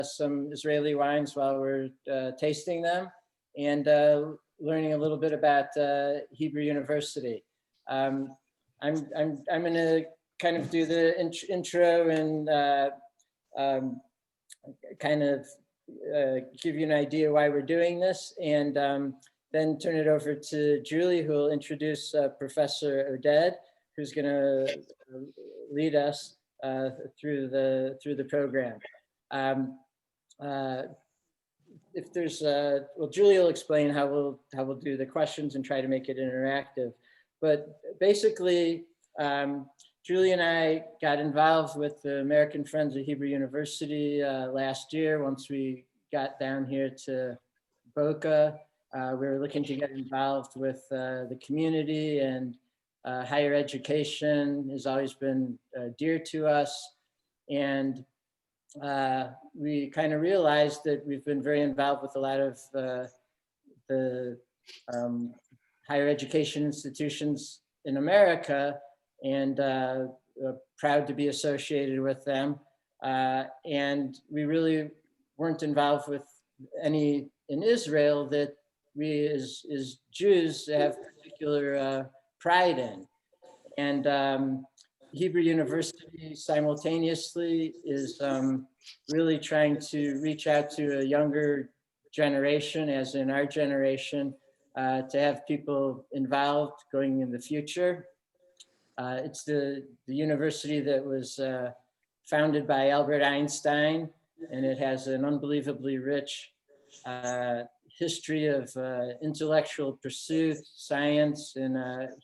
some Israeli wines while we're tasting them and learning a little bit about Hebrew University. I'm going to kind of do the intro and kind of give you an idea why we're doing this, and then turn it over to Julie, who will introduce Professor Oded, who's going to lead us through the program. If there's well, Julie will explain how we'll do the questions and try to make it interactive. But basically, Julie and I got involved with the American Friends of Hebrew University last year. Once we got down here to Boca, we were looking to get involved with the community, and higher education has always been dear to us. And we kind of realized that we've been very involved with a lot of the higher education institutions in America, and proud to be associated with them. And we really weren't involved with any in Israel that we as Jews have particular pride in. And Hebrew University simultaneously is really trying to reach out to a younger generation, as in our generation, to have people involved going in the future. It's the university that was founded by Albert Einstein, and it has an unbelievably rich history of intellectual pursuit, science, and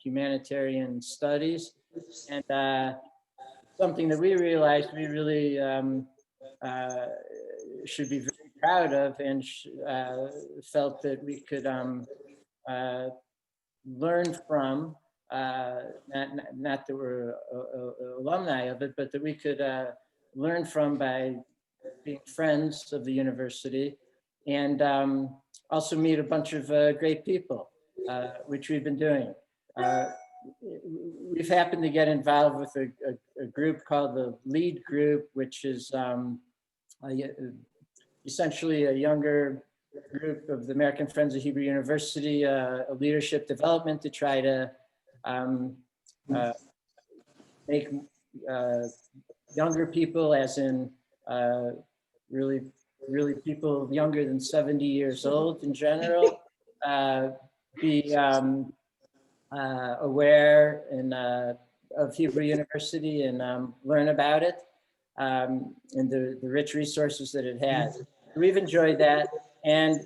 humanitarian studies. And something that we realized we really should be very proud of, and felt that we could learn from, not that we're alumni of it, but that we could learn from by being friends of the university, and also meet a bunch of great people, which we've been doing. We've happened to get involved with a group called the LEAD Group, which is essentially a younger group of the American Friends of Hebrew University, a leadership development to try to make younger people, as in really people younger than 70 years old in general, be aware and of Hebrew University, and learn about it, and the rich resources that it has. We've enjoyed that. And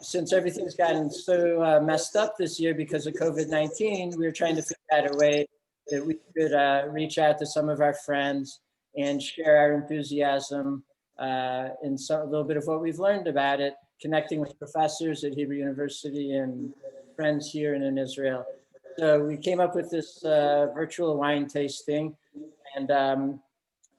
since everything's gotten so messed up this year because of COVID-19, we were trying to figure out a way that we could reach out to some of our friends and share our enthusiasm and a little bit of what we've learned about it, connecting with professors at Hebrew University and friends here and in Israel. So we came up with this virtual wine tasting, and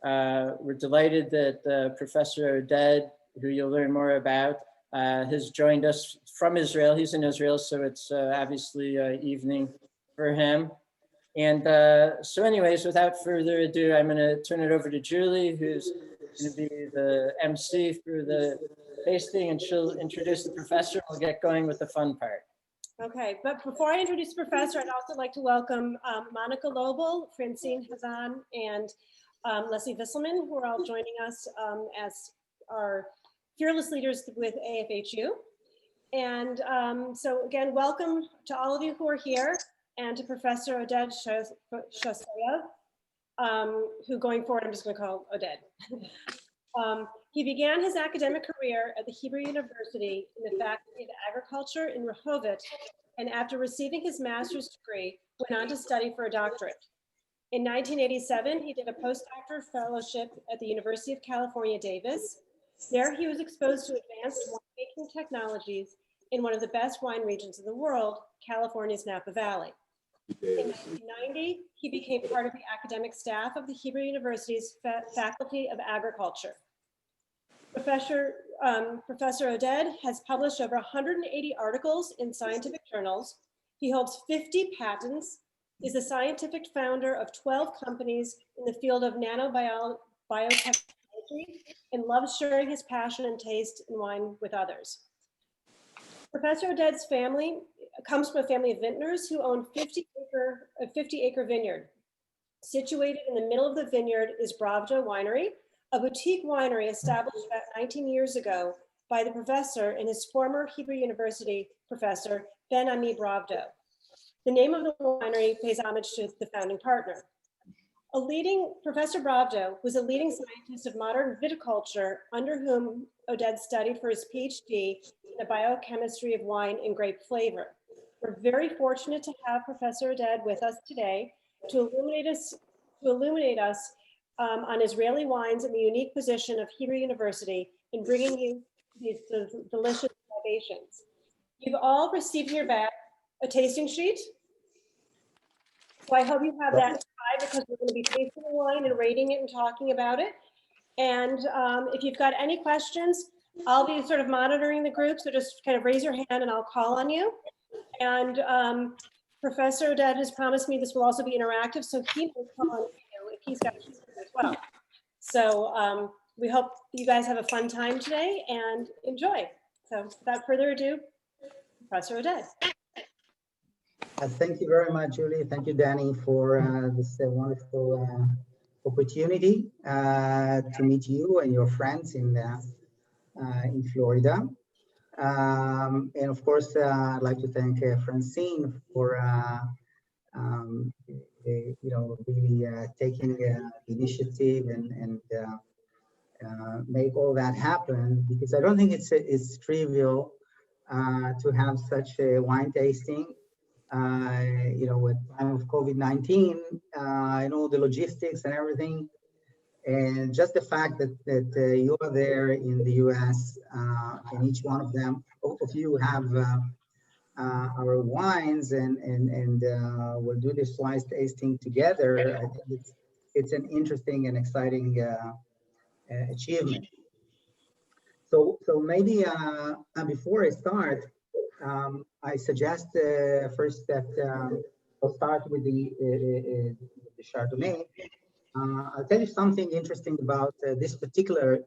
we're delighted that Professor Oded, who you'll learn more about, has joined us from Israel. He's in Israel, so it's obviously evening for him. And so anyways, without further ado, I'm going to turn it over to Julie, who's going to be the MC for the tasting, and she'll introduce the professor. We'll get going with the fun part. Okay, but before I introduce the professor, I'd also like to welcome Monica Lobel, Francine Hazan, and Leslie Visselman, who are all joining us as our fearless leaders with AFHU. And so again, welcome to all of you who are here, and to Professor Oded Shosayev, who going forward, I'm just going to call Oded. He began his academic career at the Hebrew University in the Faculty of Agriculture in Rehovot, and after receiving his master's degree, went on to study for a doctorate. In 1987, he did a postdoctoral fellowship at the University of California, Davis. There he was exposed to advanced winemaking technologies in one of the best wine regions in the world, California's Napa Valley. In 1990, he became part of the academic staff of the Hebrew University's Faculty of Agriculture. Professor Oded has published over 180 articles in scientific journals. He holds 50 patents, is the scientific founder of 12 companies in the field of nanobiotechnology, history and loves sharing his passion and taste in wine with others. Professor Oded's family comes from a family of vintners who own a 50-acre vineyard. Situated in the middle of the vineyard is Bravda Winery, a boutique winery established about 19 years ago by the professor and his former Hebrew University professor, Ben Ami Bravda. The name of the winery pays homage to the founding partner. Professor Bravda was a leading scientist of modern viticulture under whom Oded studied for his PhD in the biochemistry of wine and grape flavor. We're very fortunate to have Professor Oded with us today to illuminate us on Israeli wines and the unique position of Hebrew University in bringing you these delicious libations. You've all received in your bag a tasting sheet. So I hope you have that inside because we're going to be tasting the wine and rating it and talking about it. And if you've got any questions, I'll be sort of monitoring the group. So just kind of raise your hand and I'll call on you. And Professor Oded has promised me this will also be interactive. So he will call on you if he's got questions as well. So we hope you guys have a fun time today and enjoy. So without further ado, Professor Oded. Thank you very much, Julie. Thank you, Danny, for this wonderful opportunity to meet you and your friends in Florida. And of course, I'd like to thank Francine for really taking the initiative and make all that happen, because I don't think it's trivial to have such a wine tasting. With time of COVID-19, and all the logistics and everything, and just the fact that you are there in the U.S. And each one of you have our wines, and we'll do this wine tasting together. I think it's an interesting and exciting achievement. So maybe before I start, I suggest first that I'll start with the Chardonnay. I'll tell you something interesting about this particular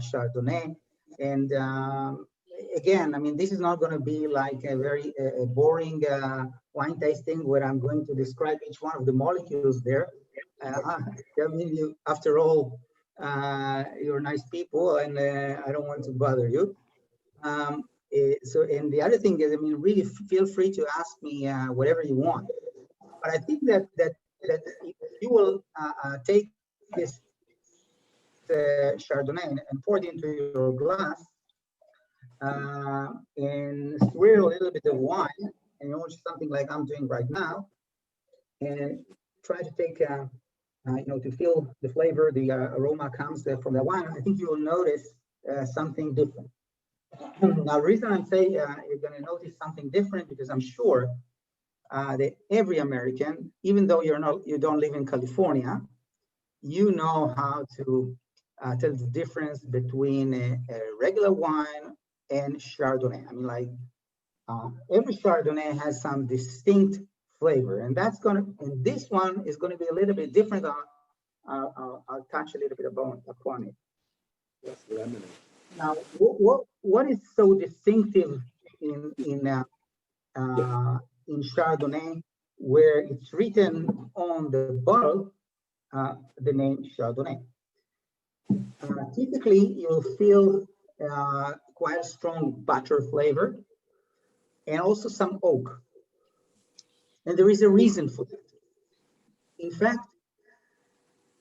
Chardonnay. And again, I mean, this is not going to be like a very boring wine tasting where I'm going to describe each one of the molecules there. I mean, after all, you're nice people, and I don't want to bother you. And the other thing is, I mean, really feel free to ask me whatever you want. But I think that if you will take this Chardonnay and pour it into your glass and swirl a little bit of wine, and you know, something like I'm doing right now, and try to take, to feel the flavor, the aroma comes from the wine, I think you will notice something different. Now, the reason I'm saying you're going to notice something different, because I'm sure that every American, even though you don't live in California, you know how to tell the difference between a regular wine and Chardonnay. I mean, like every Chardonnay has some distinct flavor, and and this one is going to be a little bit different. I'll touch a little bit upon it. That's lemonade. Now, what is so distinctive in Chardonnay, where it's written on the bottle the name Chardonnay? Typically, you'll feel quite a strong butter flavor, and also some oak. And there is a reason for that. In fact,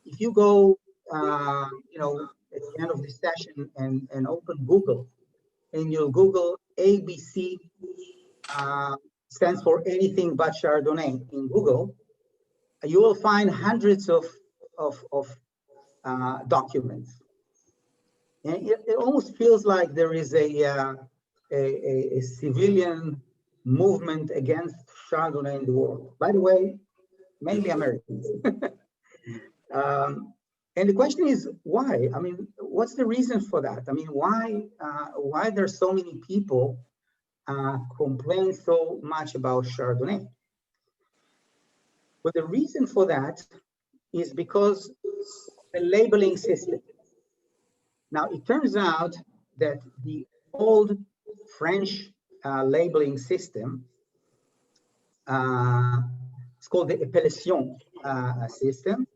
if you go, at the end of this session and open Google, and you'll Google ABC, stands for anything but Chardonnay in Google, you will find hundreds of documents. And it almost feels like there is a civilian movement against Chardonnay in the world. By the way, mainly Americans. And the question is why? I mean, what's the reason for that? I mean, why there's so many people complain so much about Chardonnay? Well, the reason for that is because the labeling system. Now, it turns out that the old French labeling system, it's called the appellation system.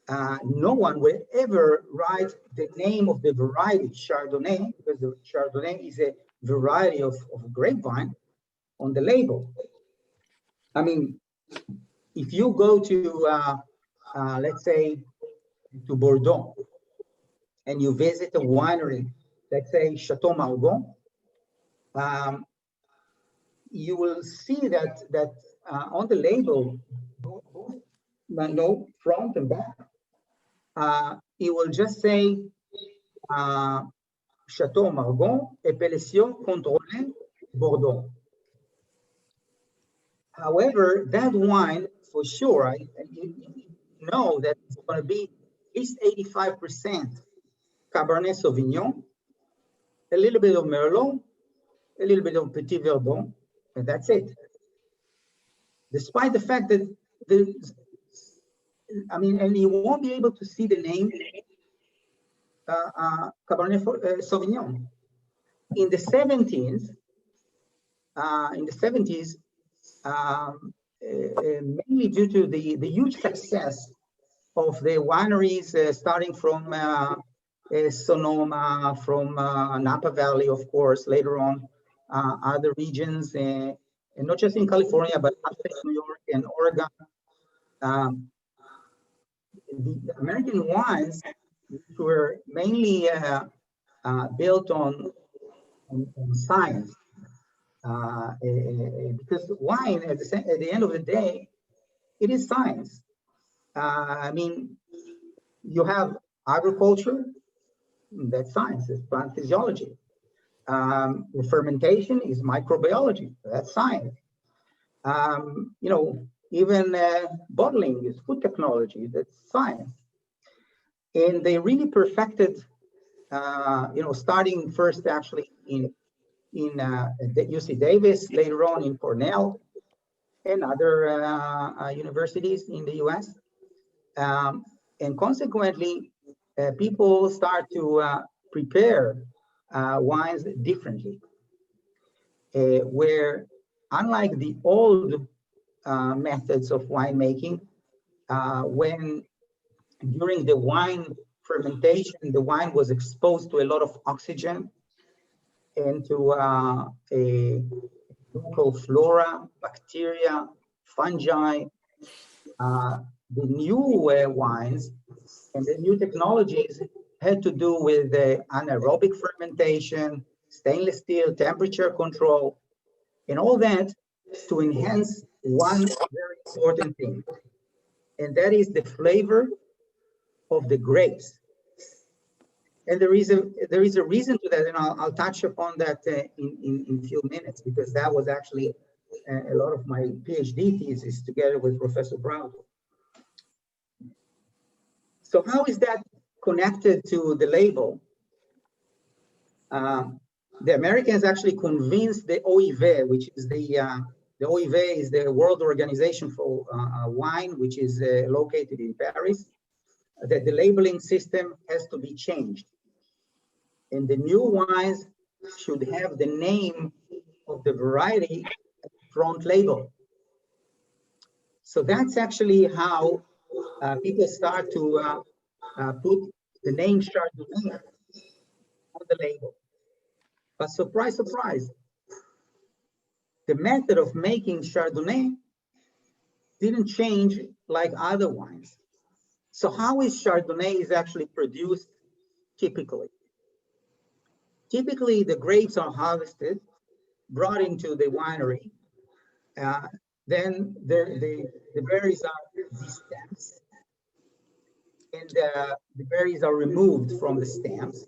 No one will ever write the name of the variety Chardonnay, because the Chardonnay is a variety of grapevine, on the label. I mean, if you go to, let's say, to Bordeaux, and you visit a winery, let's say Chateau Margaux, you will see that on the label, both front and back, it will just say Chateau Margaux, Appellation Contrôlée Bordeaux. However, that wine, for sure, you know that it's going to be at least 85% Cabernet Sauvignon, a little bit of Merlot, a little bit of Petit Verdon, and that's it. Despite the fact that and you won't be able to see the name Cabernet Sauvignon. In the 70s, mainly due to the huge success of the wineries starting from Sonoma, from Napa Valley, of course, later on, other regions, and not just in California, but upstate New York and Oregon. The American wines were mainly built on science, because wine, at the end of the day, it is science. I mean, you have agriculture, that's science, it's plant physiology. Fermentation is microbiology, that's science. You know, even bottling is food technology, that's science. And they really perfected, you know, starting first actually in UC Davis, later on in Cornell, and other universities in the US. And consequently, people start to prepare wines differently, where unlike the old methods of winemaking, when during the wine fermentation, the wine was exposed to a lot of oxygen and to a local flora, bacteria, fungi. The new wines and the new technologies had to do with anaerobic fermentation, stainless steel, temperature control, and all that to enhance one very important thing, and that is the flavor of the grapes. And there is a reason to that, and I'll touch upon that in a few minutes, because that was actually a lot of my PhD thesis together with Professor Brown. So how is that connected to the label? The Americans actually convinced the OIV, which is the OIV is the World Organization for Wine, which is located in Paris, that the labeling system has to be changed. And the new wines should have the name of the variety front label. So that's actually how people start to put the name Chardonnay on the label. But surprise, surprise, the method of making Chardonnay didn't change like other wines. So how is Chardonnay is actually produced typically? Typically, the grapes are harvested, brought into the winery. Then the berries are de-stamped, and the berries are removed from the stamps.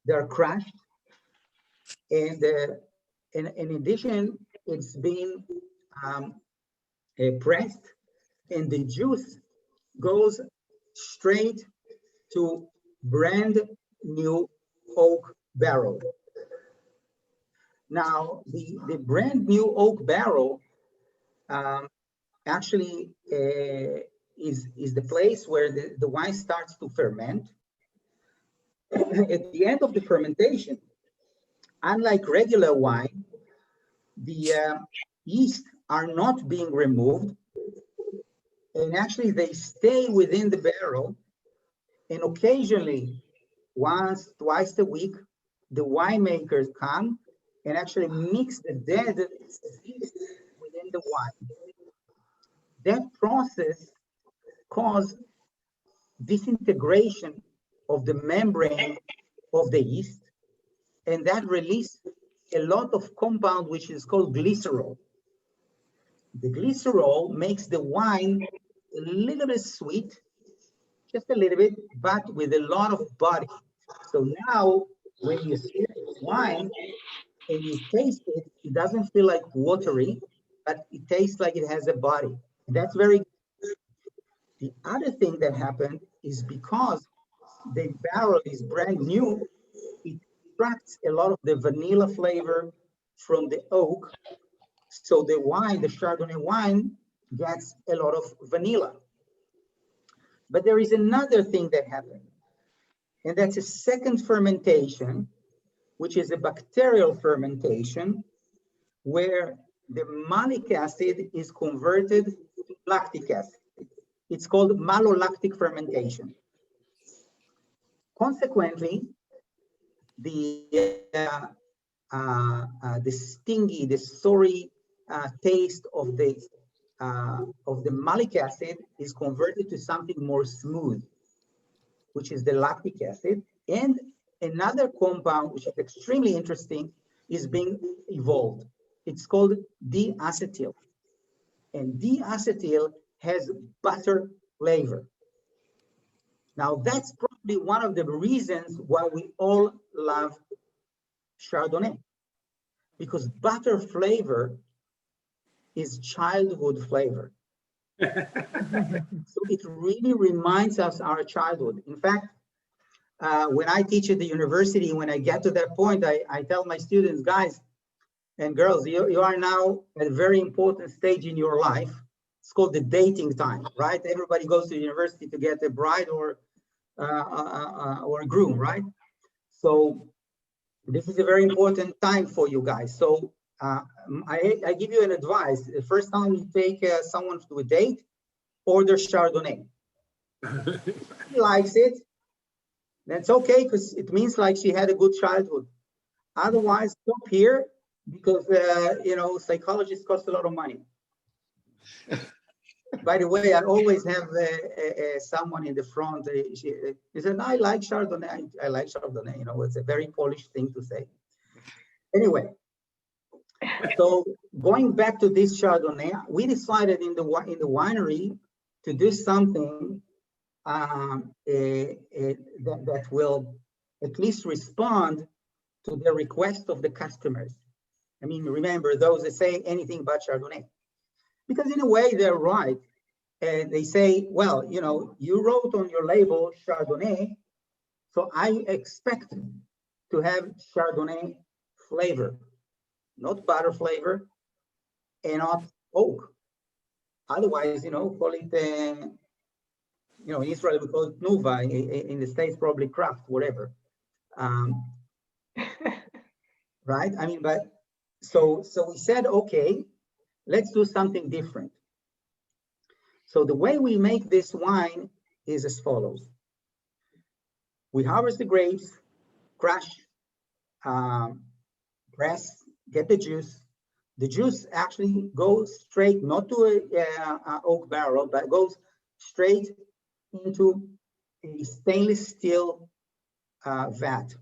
They're crushed, and in addition, it's been pressed, and the juice goes straight to brand new oak barrel. Now, the brand new oak barrel actually is the place where the wine starts to ferment. at the end of the fermentation, unlike regular wine, the yeast are not being removed, and actually they stay within the barrel, and occasionally, once, twice a week, the winemakers come and actually mix the dead yeast within the wine. That process causes disintegration of the membrane of the yeast, and that releases a lot of compound which is called glycerol. The glycerol makes the wine a little bit sweet, just a little bit, but with a lot of body. So now when you sip wine and you taste it, it doesn't feel like watery, but it tastes like it has a body. That's very good. The other thing that happened is because the barrel is brand new, it extracts a lot of the vanilla flavor from the oak. So the wine, the Chardonnay wine, gets a lot of vanilla. But there is another thing that happened, and that's a second fermentation, which is a bacterial fermentation, where the malic acid is converted to lactic acid. It's called malolactic fermentation. Consequently, the stingy, the sorry taste of the malic acid is converted to something more smooth, which is the lactic acid. And another compound, which is extremely interesting, is being evolved. It's called diacetyl. And diacetyl has butter flavor. Now, that's probably one of the reasons why we all love Chardonnay, because butter flavor is childhood flavor. So it really reminds us our childhood. In fact, when I teach at the university, when I get to that point, I tell my students, guys and girls, you are now at a very important stage in your life. It's called the dating time, right? Everybody goes to university to get a bride or a groom, right? So this is a very important time for you guys. So I give you an advice. The first time you take someone to a date, order Chardonnay. If she likes it, that's okay, because it means like she had a good childhood. Otherwise, stop here, because you know, psychologists cost a lot of money. By the way, I always have someone in the front. He said, "I like Chardonnay. I like Chardonnay." You know, it's a very Polish thing to say. Anyway, so going back to this Chardonnay, we decided in the winery to do something that will at least respond to the request of the customers. I mean, remember those that say anything but Chardonnay, because in a way they're right. And they say, well, you know, you wrote on your label Chardonnay, so I expect to have Chardonnay flavor, not butter flavor, and not oak. Otherwise, you know, call it, you know, in Israel we call it Nuva, in the States probably Kraft, whatever. Right? I mean, but so we said, okay, let's do something different. So the way we make this wine is as follows. We harvest the grapes, crush, press, get the juice. The juice actually goes straight, not to a oak barrel, but goes straight into a stainless steel vat,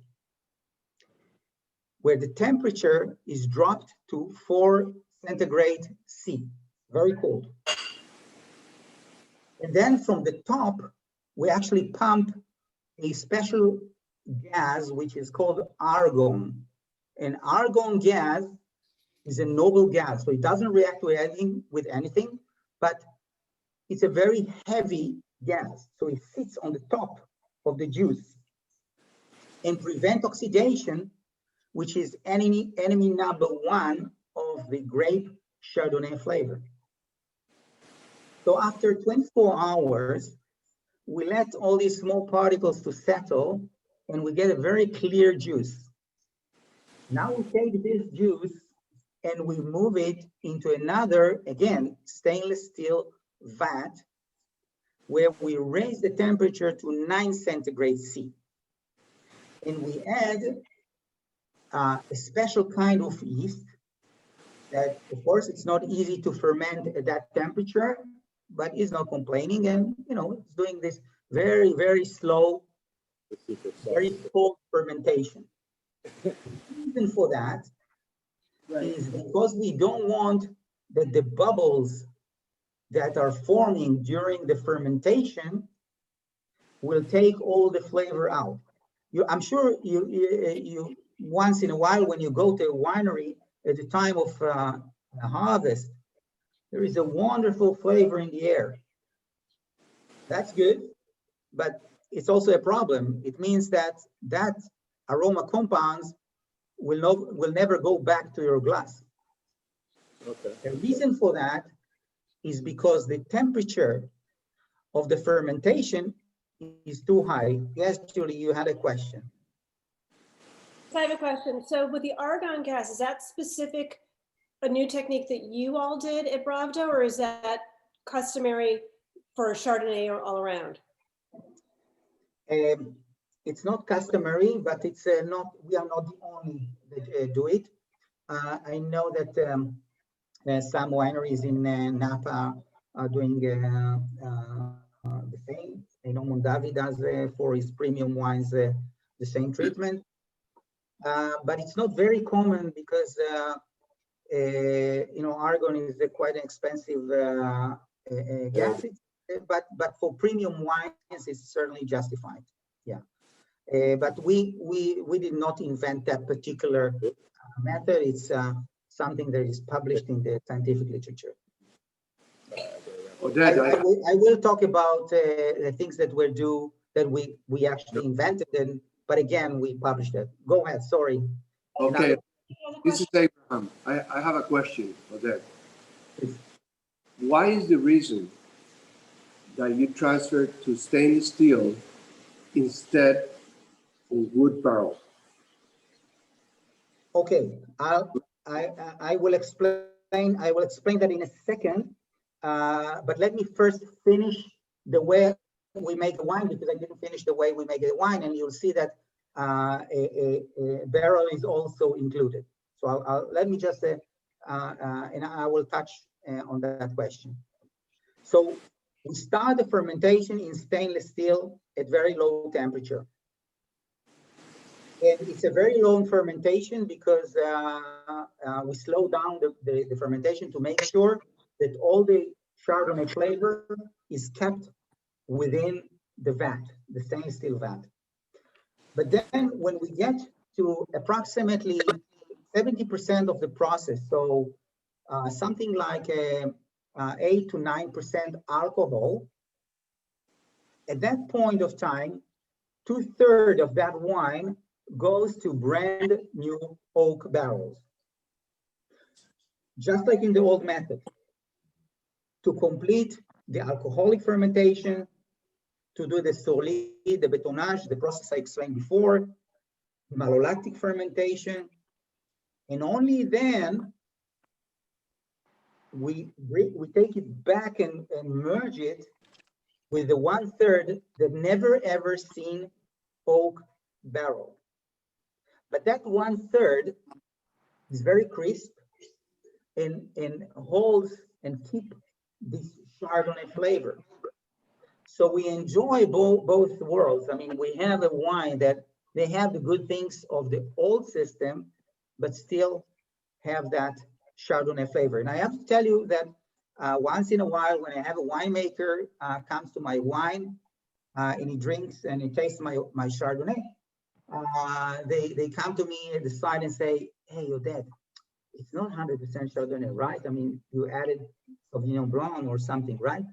where the temperature is dropped to 4 centigrade C, very cold. And then from the top, we actually pump a special gas, which is called argon. And argon gas is a noble gas, so it doesn't react with anything, but it's a very heavy gas. So it sits on the top of the juice and prevent oxidation, which is enemy number one of the grape Chardonnay flavor. So after 24 hours, we let all these small particles to settle, and we get a very clear juice. Now we take this juice and we move it into another, again, stainless steel vat, where we raise the temperature to 9 centigrade C. And we add a special kind of yeast that, of course, it's not easy to ferment at that temperature, but is not complaining, and it's doing this very, very slow, very cold fermentation. The reason for that is because we don't want that the bubbles that are forming during the fermentation will take all the flavor out. I'm sure you once in a while, when you go to a winery at the time of harvest, there is a wonderful flavor in the air. That's good, but it's also a problem. It means that aroma compounds will never go back to your glass. Okay. The reason for that is because the temperature of the fermentation is too high. Yes, Julie, you had a question. I have a question. So with the argon gas, is that specific, a new technique that you all did at Bravdo, or is that customary for Chardonnay or all around? It's not customary, but it's we are not the only that do it. I know that some wineries in Napa are doing the same. I know Mondavi does for his premium wines the same treatment. But it's not very common because argon is quite an expensive gas. But for premium wines, it's certainly justified. Yeah. But we did not invent that particular method. It's something that is published in the scientific literature. I will talk about the things that we actually invented, but again, we published it. Go ahead, sorry. Okay, this is Abraham. I have a question, Odette. Why is the reason that you transferred to stainless steel instead of wood barrel? Okay, I will explain. I will explain that in a second. But let me first finish the way we make wine, because I didn't finish the way we make the wine, and you'll see that a barrel is also included. So let me just and I will touch on that question. So we start the fermentation in stainless steel at very low temperature. And it's a very long fermentation because we slow down the fermentation to make sure that all the Chardonnay flavor is kept within the vat, the stainless steel vat. But then when we get to approximately 70% of the process, so something like 8 to 9% alcohol, at that point of time, 2/3 of that wine goes to brand new oak barrels. Just like in the old method, to complete the alcoholic fermentation, to do the sourlis, the bétonnage, the process I explained before, malolactic fermentation, and only then we take it back and merge it with the 1/3 that never ever seen oak barrel. But that 1/3 is very crisp and holds and keep this Chardonnay flavor. So we enjoy both worlds. I mean, we have a wine that they have the good things of the old system, but still have that Chardonnay flavor. And I have to tell you that once in a while, when I have a winemaker comes to my wine and he drinks and he tastes my Chardonnay, they come to me at the side and say, "Hey, Odette, it's not 100% Chardonnay, right? I mean, you added Sauvignon Blanc or something, right?"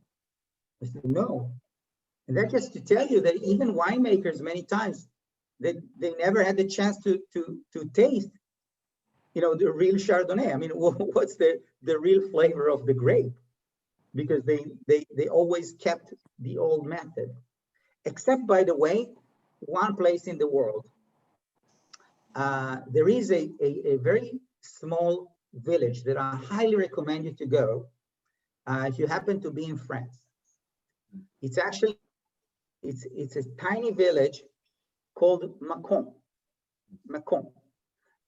I said, "No." And that's just to tell you that even winemakers, many times, they never had the chance to taste, the real Chardonnay. I mean, what's the real flavor of the grape? Because they always kept the old method. Except, by the way, one place in the world. There is a very small village that I highly recommend you to go if you happen to be in France. It's actually, it's a tiny village called Macon. Macon.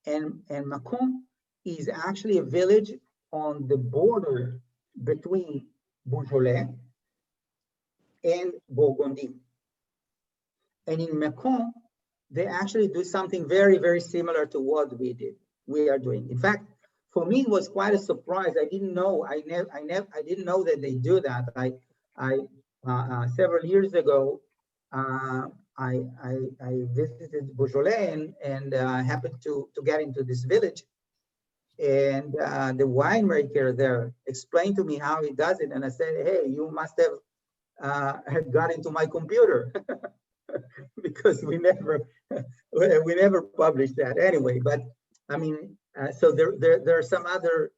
And Macon is actually a village on the border between Beaujolais and Burgundy. And in Macon, they actually do something very, very similar to what we are doing. In fact, for me, it was quite a surprise. I didn't know. I didn't know that they do that. Several years ago, I visited Beaujolais and happened to get into this village. And the winemaker there explained to me how he does it. And I said, hey, you must have got into my computer because we never published that anyway. But I mean, so there are some other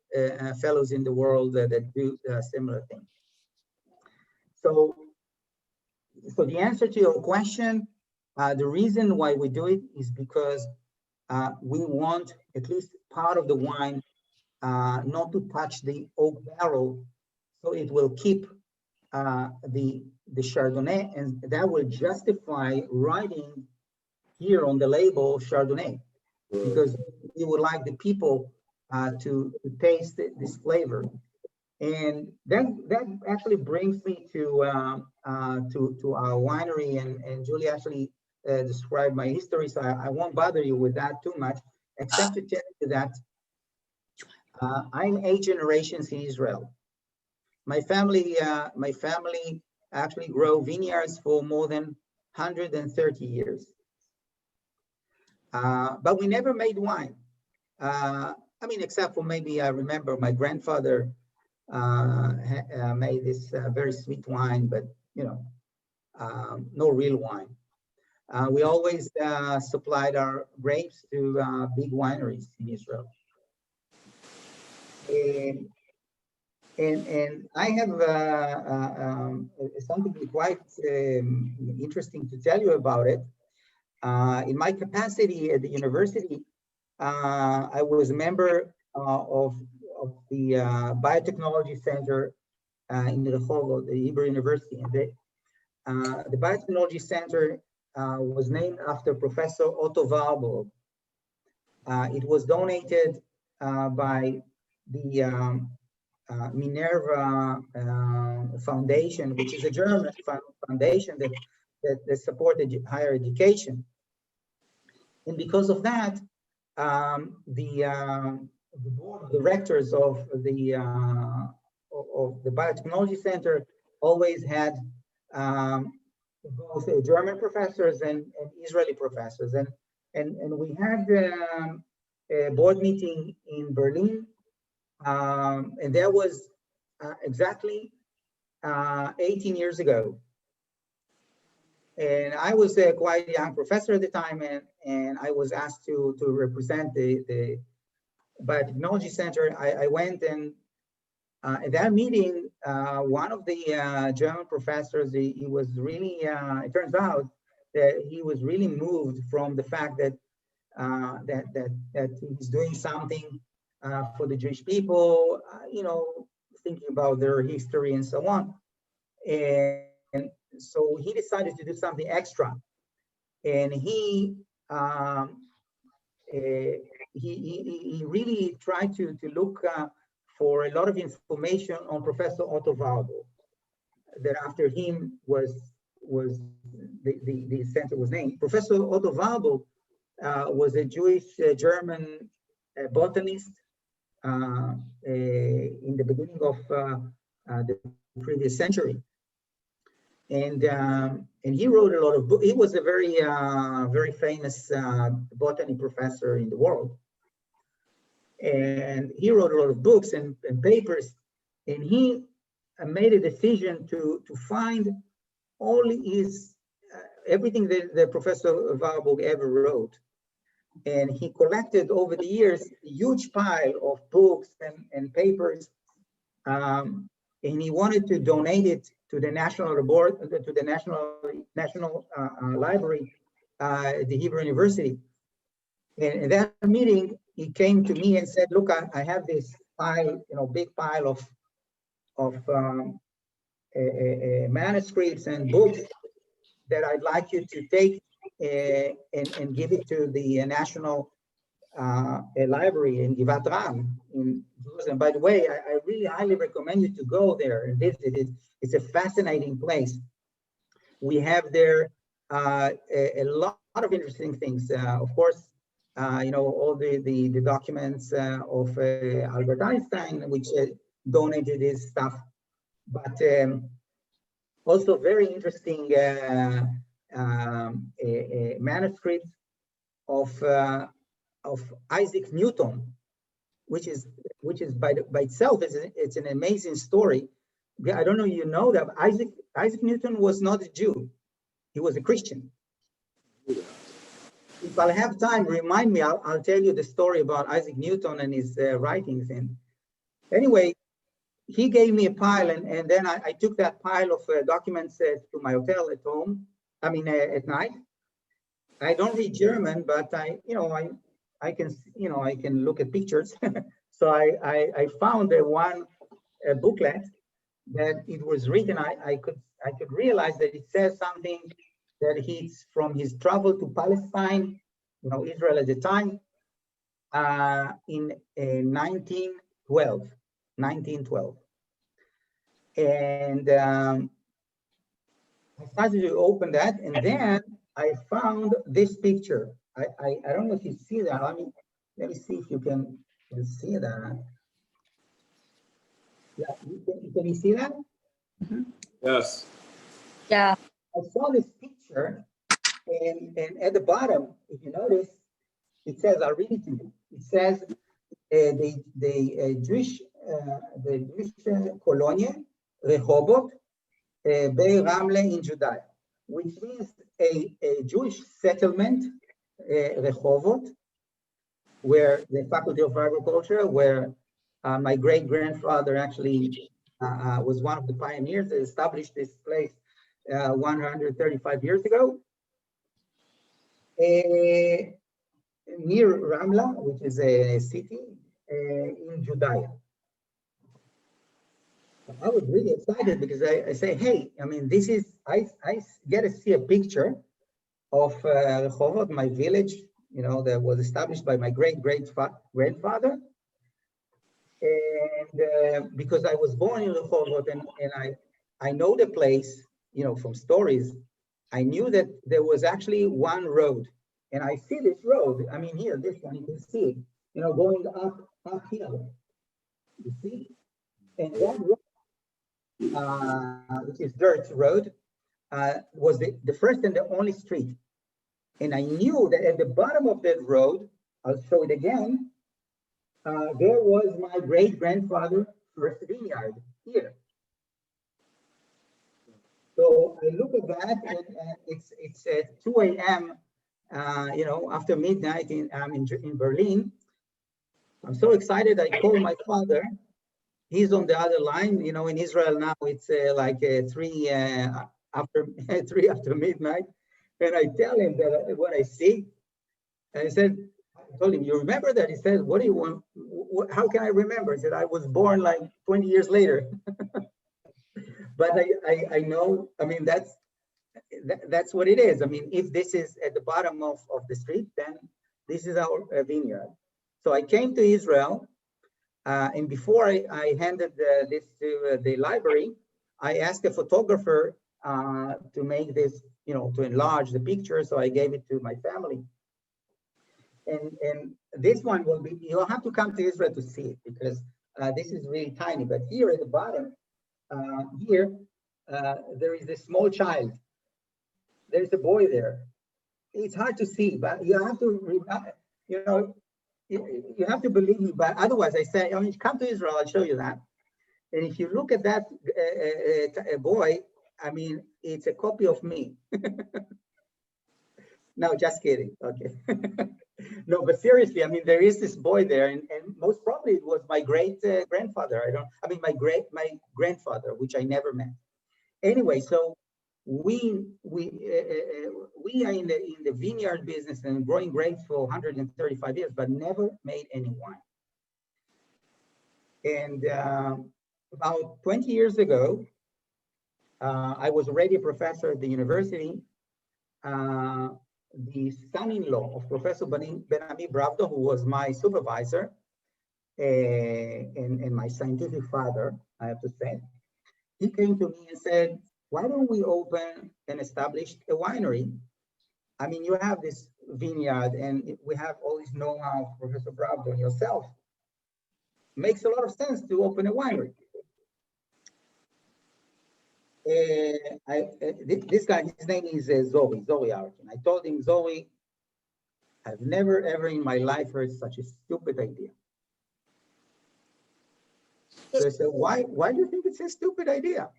fellows in the world that do similar things. So the answer to your question, the reason why we do it is because we want at least part of the wine not to touch the oak barrel, so it will keep the Chardonnay, and that will justify writing here on the label Chardonnay, because we would like the people to taste this flavor. And that actually brings me to our winery, and Julie actually described my history, so I won't bother you with that too much, except to tell you that I'm 8 generations in Israel. My family actually grow vineyards for more than 130 years, but we never made wine. I mean, except for maybe I remember my grandfather made this very sweet wine, but you know, no real wine. We always supplied our grapes to big wineries in Israel. And I have something quite interesting to tell you about it. In my capacity at the university, I was a member of the Biotechnology Center in the Rehovot, the Hebrew University. And the Biotechnology Center was named after Professor Otto Warburg. It was donated by the Minerva Foundation, which is a German foundation that supported higher education. And because of that, the board of directors of the Biotechnology Center always had both German professors and Israeli professors. And we had a board meeting in Berlin, and that was exactly 18 years ago. And I was quite a young professor at the time, and I was asked to represent the Biotechnology Center. I went, and at that meeting, one of the German professors, he was really, it turns out that he was really moved from the fact that that he's doing something for the Jewish people, you know, thinking about their history and so on. And so he decided to do something extra, and he really tried to look for a lot of information on Professor Otto Warburg, that after him was the center was named. Professor Otto Warburg was a Jewish German botanist in the beginning of the previous century. And he wrote a lot of books. He was a very famous botany professor in the world. And he wrote a lot of books and papers. And he made a decision to find all his, everything that Professor Warburg ever wrote. And he collected over the years a huge pile of books and papers. And he wanted to donate it to the National Library the Hebrew University. And in that meeting, he came to me and said, look, I have this pile, big pile of manuscripts and books that I'd like you to take and give it to the National Library in Givat Ram in Jerusalem. By the way, I really highly recommend you to go there and visit it. It's a fascinating place. We have there a lot of interesting things. Of course, all the documents of Albert Einstein, which donated his stuff, but also very interesting manuscripts of Isaac Newton, which is by itself it's an amazing story. I don't know if you know that Isaac Newton was not a Jew; he was a Christian. If I'll have time, remind me. I'll tell you the story about Isaac Newton and his writings. And anyway, he gave me a pile, and then I took that pile of documents to my hotel at home. I mean, at night. I don't read German, but I can look at pictures. So I found one booklet that it was written. I could realize that it says something that he's from his travel to Palestine, Israel at the time, in 1912. And I started to open that, and then I found this picture. I don't know if you see that. Let me see if you can see that. Yeah, can you see that? Mm-hmm. Yes. Yeah. I saw this picture, and at the bottom, if you notice, it says, I'll read it to you. It says the Jewish colonia, Rehoboth, Bei Ramle in Judea, which means a Jewish settlement, Rehoboth, where the Faculty of Agriculture, where my great-grandfather actually was one of the pioneers that established this place 135 years ago. Near Ramla, which is a city in Judea. I was really excited because I say, hey, I mean, this is, I get to see a picture of Rehovot, my village, that was established by my great-grandfather. And because I was born in Rehovot and I know the place, from stories, I knew that there was actually one road. And I see this road, I mean, here, this one, you can see it, going uphill. You see? And that road, which is dirt road, was the first and the only street. And I knew that at the bottom of that road, I'll show it again, there was my great-grandfather's first vineyard here. So I look at that, and it's at 2 a.m., after midnight in Berlin. I'm so excited, I call my father. He's on the other line. In Israel now, it's like 3 after midnight. And I tell him that what I see. And I told him, you remember that? He said, what do you want? How can I remember? He said, I was born like 20 years later. But I know, I mean, that's what it is. I mean, if this is at the bottom of the street, then this is our vineyard. So I came to Israel, and before I handed this to the library, I asked a photographer to make this, to enlarge the picture. So I gave it to my family. And this one will be, you'll have to come to Israel to see it because this is really tiny. But here at the bottom, there is this small child. There's a boy there. It's hard to see, but you have to, you have to believe me. But otherwise, I say, come to Israel. I'll show you that. And if you look at that boy, I mean, it's a copy of me. No, just kidding. Okay. No, but seriously, I mean, there is this boy there, and most probably it was my great-grandfather. My grandfather, which I never met. Anyway, so we are in the vineyard business and growing grapes for 135 years, but never made any wine. And about 20 years ago, I was already a professor at the university. The son-in-law of Professor Ben-Ami Bravdo, who was my supervisor and my scientific father, I have to say, he came to me and said, why don't we open and establish a winery? I mean, you have this vineyard and we have all this know-how of Professor Bravdo and yourself. Makes a lot of sense to open a winery. This guy, his name is Zoe Raton. I told him, Zoe, I've never ever in my life heard such a stupid idea. So I said, why do you think it's a stupid idea?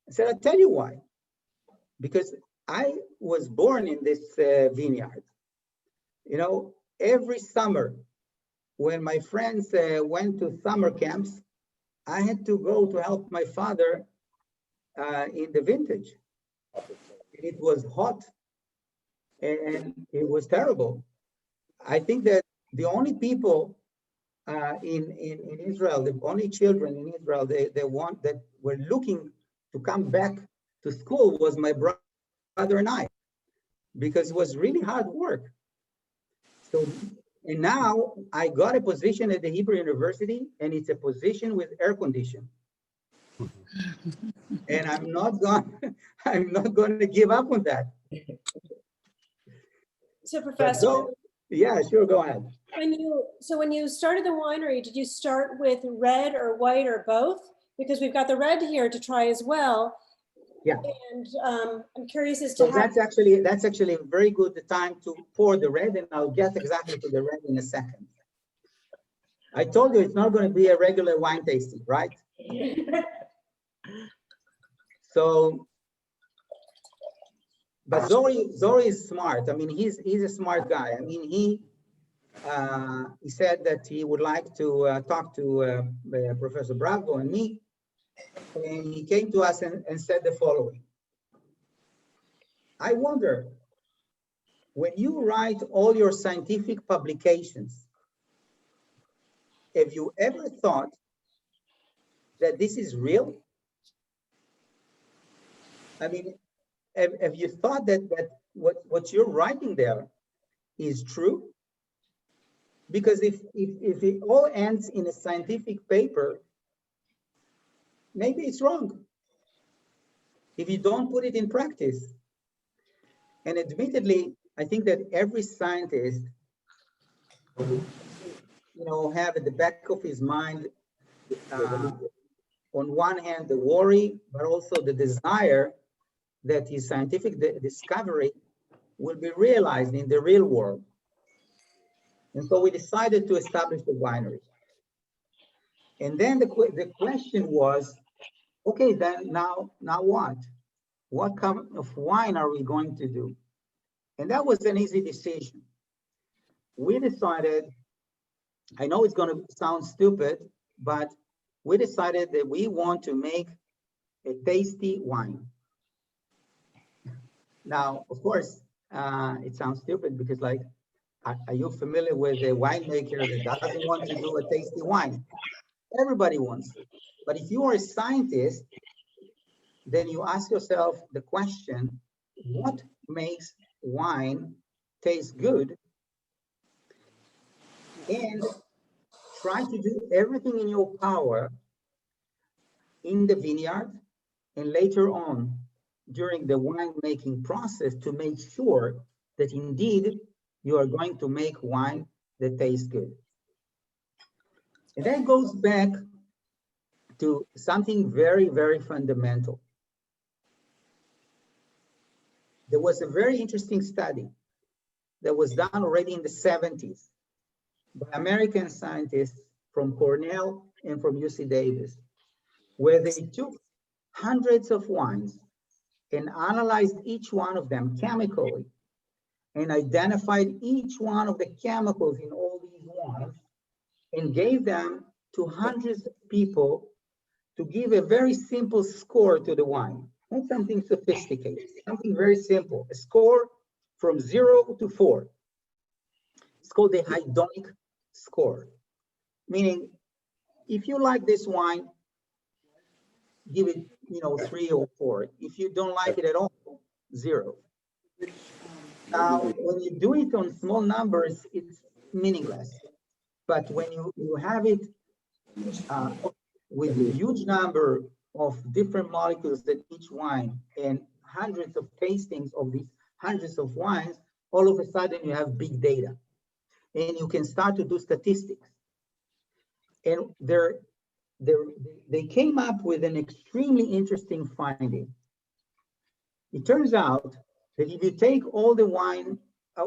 I said, I'll tell you why. Because I was born in this vineyard. You know, every summer when my friends went to summer camps, I had to go to help my father in the vintage. It was hot and it was terrible. I think that the only people in Israel, the only children in Israel, that were looking to come back to school was my brother and I, because it was really hard work. So, and now I got a position at the Hebrew University, and it's a position with air conditioning. And I'm not going to give up on that. So Professor, yeah, sure, go ahead. When you started the winery, did you start with red or white or both? Because we've got the red here to try as well. Yeah. And I'm curious as to so how. That's actually a very good time to pour the red, and I'll get exactly to the red in a second. I told you it's not going to be a regular wine tasting, right? So, but Zoe is smart. I mean, he's a smart guy. I mean, he said that he would like to talk to Professor Bravdo and me, and he came to us and said the following. I wonder, when you write all your scientific publications, have you ever thought that this is real? I mean, have you thought that what you're writing there is true? Because if it all ends in a scientific paper, maybe it's wrong if you don't put it in practice. And admittedly, I think that every scientist, have at the back of his mind, on one hand, the worry, but also the desire that his scientific discovery will be realized in the real world. And so we decided to establish the winery. And then the question was, okay, then now what? What kind of wine are we going to do? And that was an easy decision. We decided, I know it's going to sound stupid, but we decided that we want to make a tasty wine. Now, of course, it sounds stupid because, like, are you familiar with a winemaker that doesn't want to do a tasty wine? Everybody wants it. But if you are a scientist, then you ask yourself the question, what makes wine taste good? And try to do everything in your power in the vineyard and later on during the winemaking process to make sure that indeed you are going to make wine that tastes good. And that goes back to something very, very fundamental. There was a very interesting study that was done already in the 70s by American scientists from Cornell and from UC Davis, where they took hundreds of wines and analyzed each one of them chemically and identified each one of the chemicals in all these wines and gave them to hundreds of people to give a very simple score to the wine. not something sophisticated, something very simple. A score from 0 to 4. It's called the hedonic score, meaning if you like this wine, give it, 3 or 4. If you don't like it at all, 0. Now, when you do it on small numbers, it's meaningless. But when you have it with a huge number of different molecules in each wine and hundreds of tastings of these hundreds of wines, all of a sudden you have big data. And you can start to do statistics. And they came up with an extremely interesting finding. It turns out that if you take all the wine,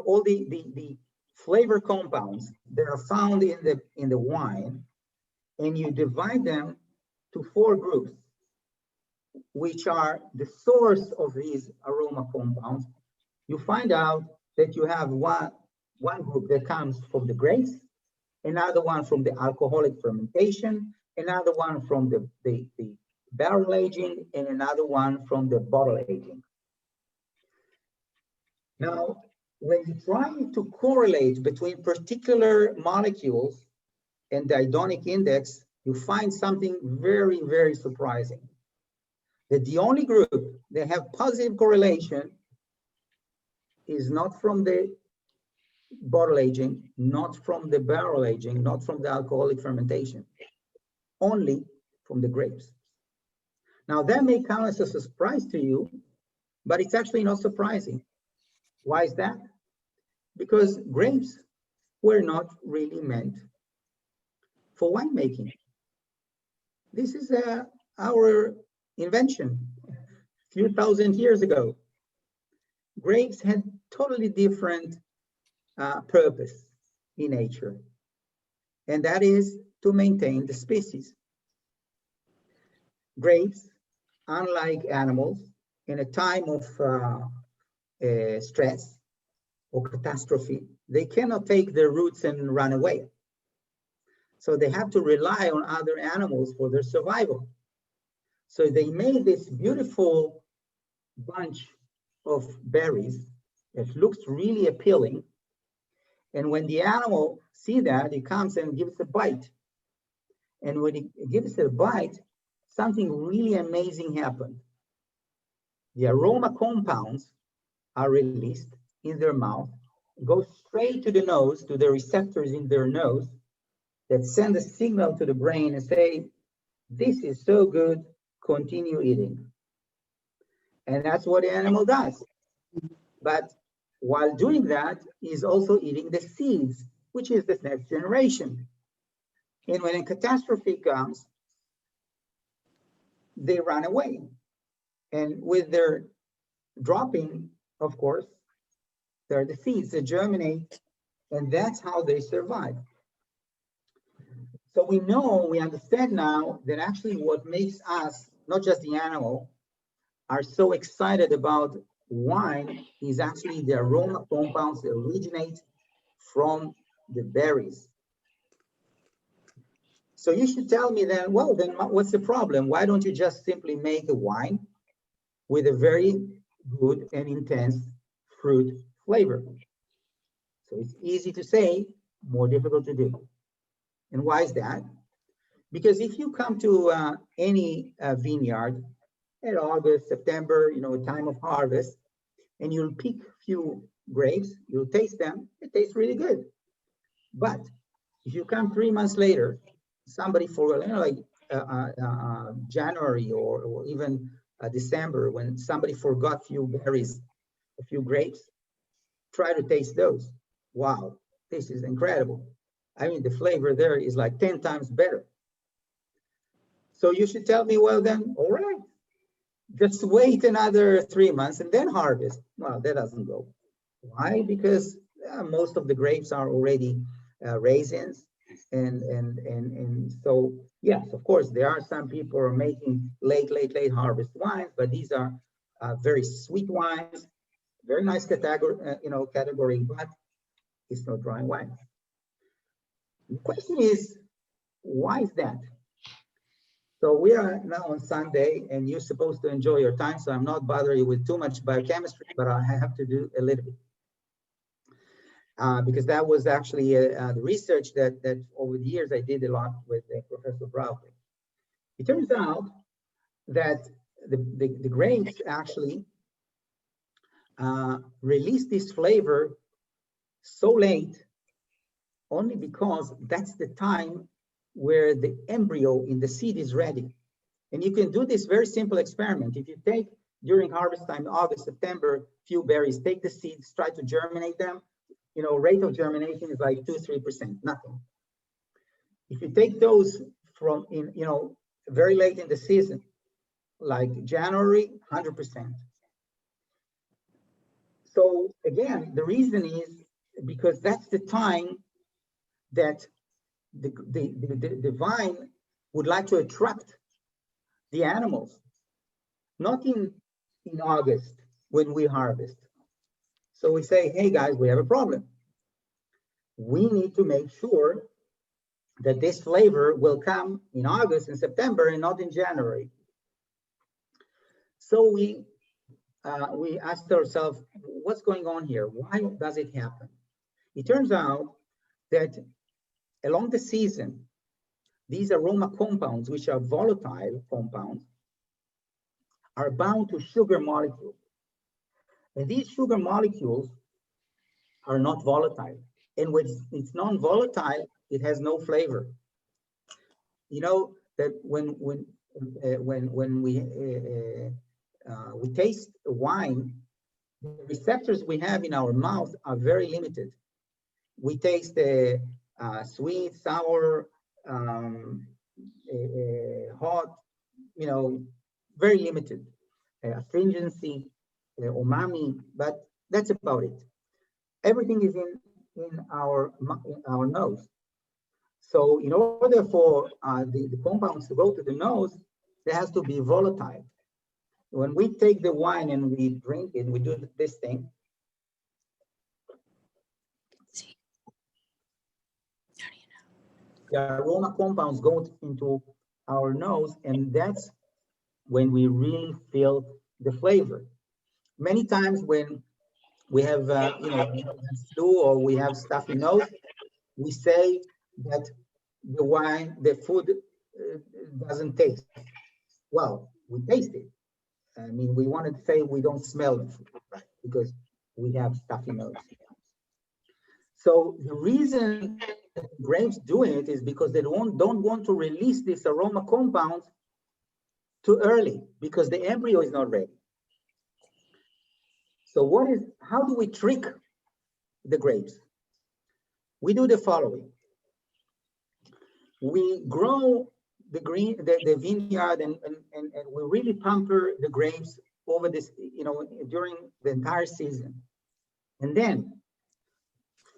all the flavor compounds that are found in the wine, and you divide them to 4 groups, which are the source of these aroma compounds, you find out that you have one group that comes from the grapes, another one from the alcoholic fermentation, another one from the barrel aging, and another one from the bottle aging. Now, when you try to correlate between particular molecules and the hedonic index, you find something very, very surprising. That the only group that have positive correlation is not from the bottle aging, not from the barrel aging, not from the alcoholic fermentation, only from the grapes. Now that may come as a surprise to you, but it's actually not surprising. Why is that? Because grapes were not really meant for winemaking. This is our invention a few thousand years ago. Grapes had totally different purpose in nature, and that is to maintain the species. Grapes, unlike animals, in a time of stress or catastrophe, they cannot take their roots and run away. So they have to rely on other animals for their survival. So they made this beautiful bunch of berries that looks really appealing. And when the animal sees that, it comes and gives a bite. And when it gives a bite, something really amazing happened. The aroma compounds are released in their mouth, go straight to the nose, to the receptors in their nose that send a signal to the brain and say, this is so good, continue eating. And that's what the animal does. But while doing that, he's also eating the seeds, which is the next generation. And when a catastrophe comes, they run away. And with their dropping, of course, they're the seeds that germinate, and that's how they survive. So we understand now that actually what makes us, not just the animal, are so excited about wine is actually the aroma compounds that originate from the berries. So you should tell me then, well, then what's the problem? Why don't you just simply make a wine with a very good and intense fruit flavor? So it's easy to say, more difficult to do. And why is that? Because if you come to any vineyard in August, September, time of harvest, and you'll pick a few grapes, you'll taste them, it tastes really good. But if you come 3 months later, somebody forgot, like January or even December, when somebody forgot a few berries, a few grapes, try to taste those. Wow, this is incredible. I mean, the flavor there is like 10 times better. So you should tell me, well then, all right, just wait another 3 months and then harvest. Well, that doesn't go. Why? Because most of the grapes are already raisins. And so, yes, of course, there are some people who are making late harvest wines, but these are very sweet wines, very nice category, but it's not dry wine. The question is, why is that? So we are now on Sunday, and you're supposed to enjoy your time, so I'm not bothering you with too much biochemistry, but I have to do a little bit. Because that was actually the research that over the years I did a lot with Professor Bradley. It turns out that the grapes actually release this flavor so late only because that's the time where the embryo in the seed is ready. And you can do this very simple experiment. If you take during harvest time, August, September, few berries, take the seeds, try to germinate them, you know, rate of germination is like 2-3%, nothing. If you take those from you know, very late in the season, like January, 100%. So again, the reason is because that's the time that the vine would like to attract the animals, not in August when we harvest. So we say, hey guys, we have a problem. We need to make sure that this flavor will come in August and September and not in January. So we asked ourselves, what's going on here? Why does it happen? It turns out that along the season, these aroma compounds, which are volatile compounds, are bound to sugar molecules. And these sugar molecules are not volatile. And when it's non-volatile, it has no flavor. You know that when we taste wine, the receptors we have in our mouth are very limited. We taste sweet, sour, hot, you know, very limited. Astringency, umami, but that's about it. Everything is in our nose. So in order for the compounds to go to the nose, there has to be volatile. When we take the wine and we drink it, we do this thing. The aroma compounds go into our nose, and that's when we really feel the flavor. Many times when we have, you know, flu or we have stuffy nose, we say that the wine, the food doesn't taste. Well, we taste it. I mean, we want to say we don't smell the food, right? Because we have stuffy nose. So the reason that grapes do it is because they don't want to release this aroma compounds too early because the embryo is not ready. So how do we trick the grapes? We do the following. We grow the vineyard and we really pamper the grapes over this, you know, during the entire season. And then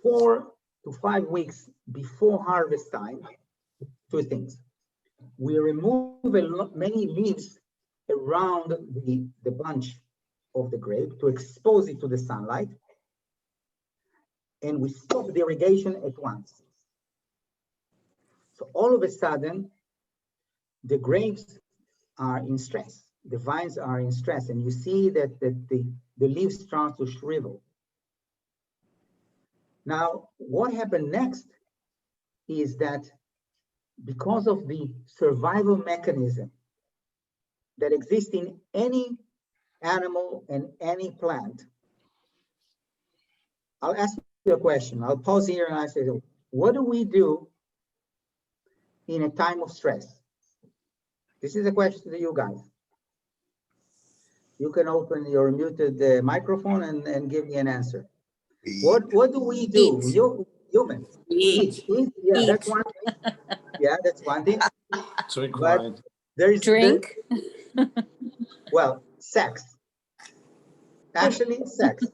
4 to 5 weeks before harvest time, two things. We remove many leaves around the bunch of the grape to expose it to the sunlight. And we stop the irrigation at once. So all of a sudden, the grapes are in stress. The vines are in stress, and you see that the leaves start to shrivel. Now, what happened next is that because of the survival mechanism that exists in any animal and any plant, I'll ask you a question. I'll pause here and I say, what do we do in a time of stress? This is a question to you guys. You can open your muted microphone and give me an answer. What do we do? Humans. Eat. Yeah, eat. That's one thing. Yeah, that's one thing. But there is drink. Well, sex. Actually, sex.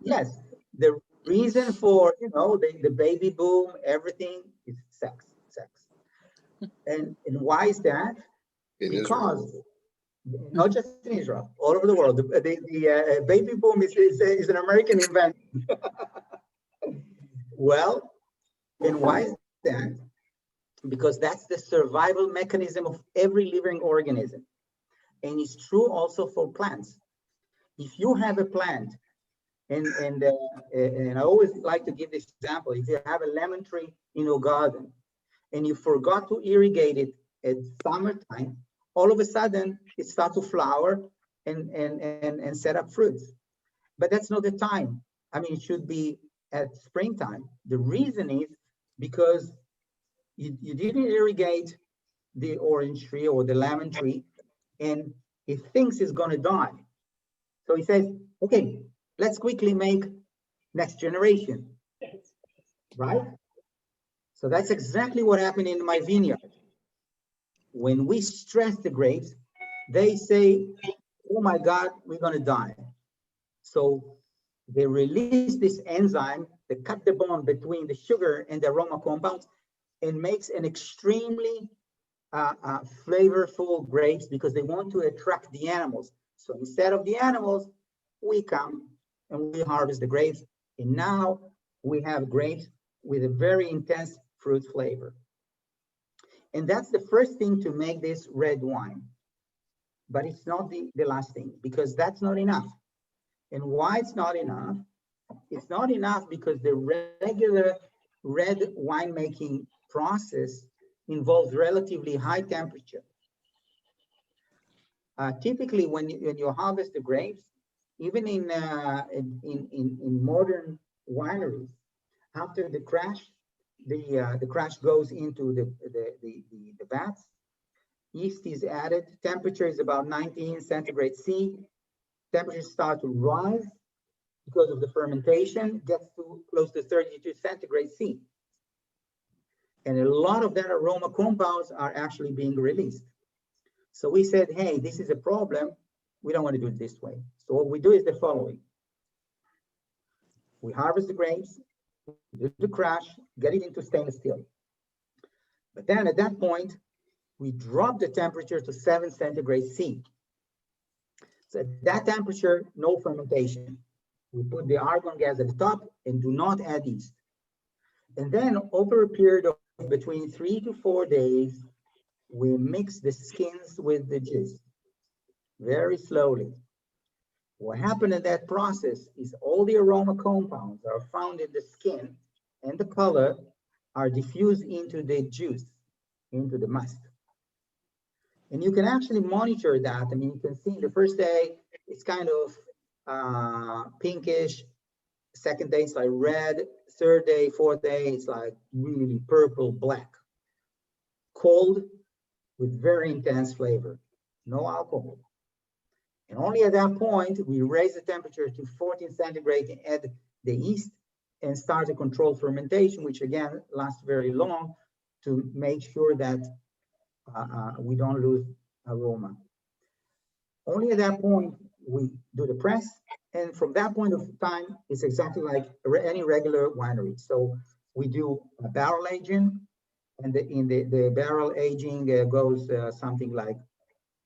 Yes. The reason for, you know, the baby boom, everything is sex. And why is that? Because Israel. Not just in Israel, all over the world. The baby boom is an American invention. Well, and why is that? because that's the survival mechanism of every living organism. And it's true also for plants. If you have a plant, and I always like to give this example, if you have a lemon tree in your garden and you forgot to irrigate it at summertime, all of a sudden it starts to flower and set up fruits. But that's not the time. I mean, it should be at springtime. The reason is because you didn't irrigate the orange tree or the lemon tree, and it thinks it's going to die. So he says, okay, let's quickly make next generation, right? So that's exactly what happened in my vineyard. When we stress the grapes, they say, oh my God, we're going to die. So they release this enzyme that cut the bond between the sugar and the aroma compounds and makes an extremely flavorful grapes because they want to attract the animals. So instead of the animals, we come and we harvest the grapes. And now we have grapes with a very intense fruit flavor. And that's the first thing to make this red wine. But it's not the last thing, because that's not enough. And why it's not enough? It's not enough because the regular red winemaking process involves relatively high temperature. Typically, when you harvest the grapes, even in modern wineries, after the crash, the crash goes into the vats. Yeast is added. Temperature is about 19 centigrade C. Temperatures start to rise because of the fermentation, gets to close to 32 centigrade C. And a lot of that aroma compounds are actually being released. So we said, hey, this is a problem. We don't want to do it this way. So what we do is the following. We harvest the grapes, do the crash, get it into stainless steel. But then at that point, we drop the temperature to 7 centigrade C. So at that temperature, no fermentation. We put the argon gas at the top and do not add yeast. And then over a period of between 3 to 4 days, we mix the skins with the juice very slowly. What happened in that process is all the aroma compounds are found in the skin and the color are diffused into the juice, into the must. And you can actually monitor that. I mean, you can see the first day, it's kind of pinkish. Second day, it's like red. Third day, fourth day, it's like really purple, black. Cold with very intense flavor, no alcohol. And only at that point, we raise the temperature to 14 centigrade and add the yeast and start a controlled fermentation, which again lasts very long to make sure that we don't lose aroma. Only at that point, we do the press. And from that point of time, it's exactly like any regular winery. So we do a barrel aging, and the barrel aging goes something like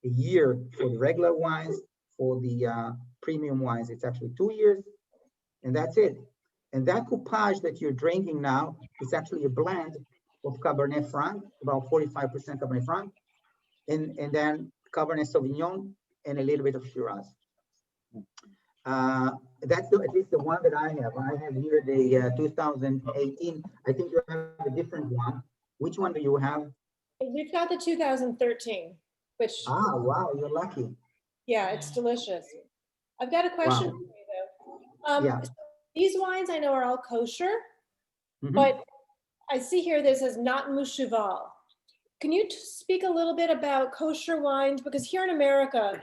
a year for the regular wines. For the premium wines, it's actually 2 years, and that's it. And that coupage that you're drinking now is actually a blend of Cabernet Franc, about 45% Cabernet Franc, and then Cabernet Sauvignon and a little bit of Shiraz. That's at least the one that I have. I have here the 2018. I think you have a different one. Which one do you have? We've got the 2013, which, Wow, you're lucky. yeah, it's delicious. I've got a question for you though. Yeah. So these wines I know are all kosher, Mhm. but I see here this says not mushival. Can you speak a little bit about kosher wines? Because here in America,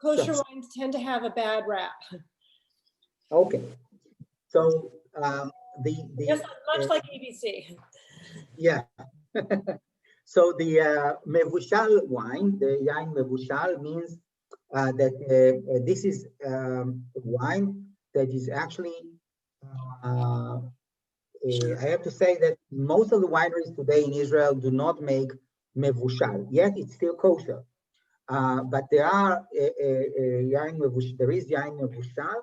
kosher Sure. wines tend to have a bad rap. Okay. So Just much like ABC. Yeah. So the mevushal wine, the yain mevushal, means that this is wine that is actually, I have to say that most of the wineries today in Israel do not make mevushal, yet it's still kosher. But there are yain mevushal, there is yain mevushal,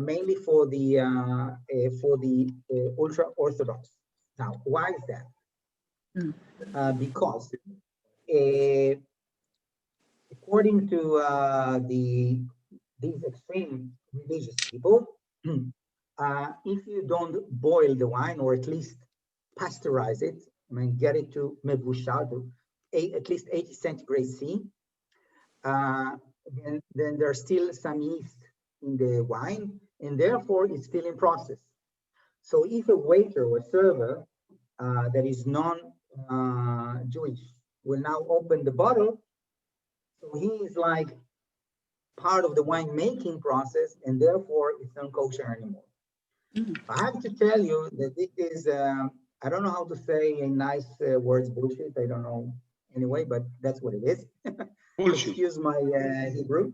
mainly for the ultra-Orthodox. Now, why is that? because according to these extreme religious people, if you don't boil the wine or at least pasteurize it, I mean, get it to mevushal, to at least 80 centigrade C, then there's still some yeast in the wine, and therefore it's still in process. So if a waiter or server that is non-Jewish will now open the bottle, so he is like part of the wine making process, and therefore it's not kosher anymore. I have to tell you that it is, I don't know how to say in nice words, bullshit. I don't know anyway, but that's what it is. Bullshit. Excuse my Hebrew.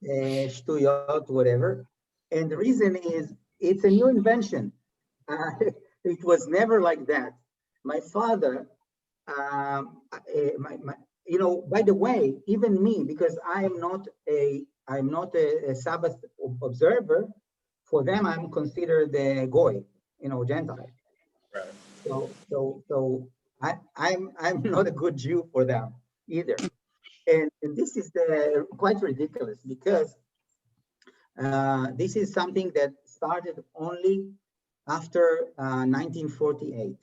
Shtuyot, whatever. And the reason is it's a new invention. It was never like that. My father, you know, by the way, even me, because I'm not a Sabbath observer. For them, I'm considered a goy, you know, Gentile. Right. So I'm not a good Jew for them either. And this is quite ridiculous because this is something that started only after 1948.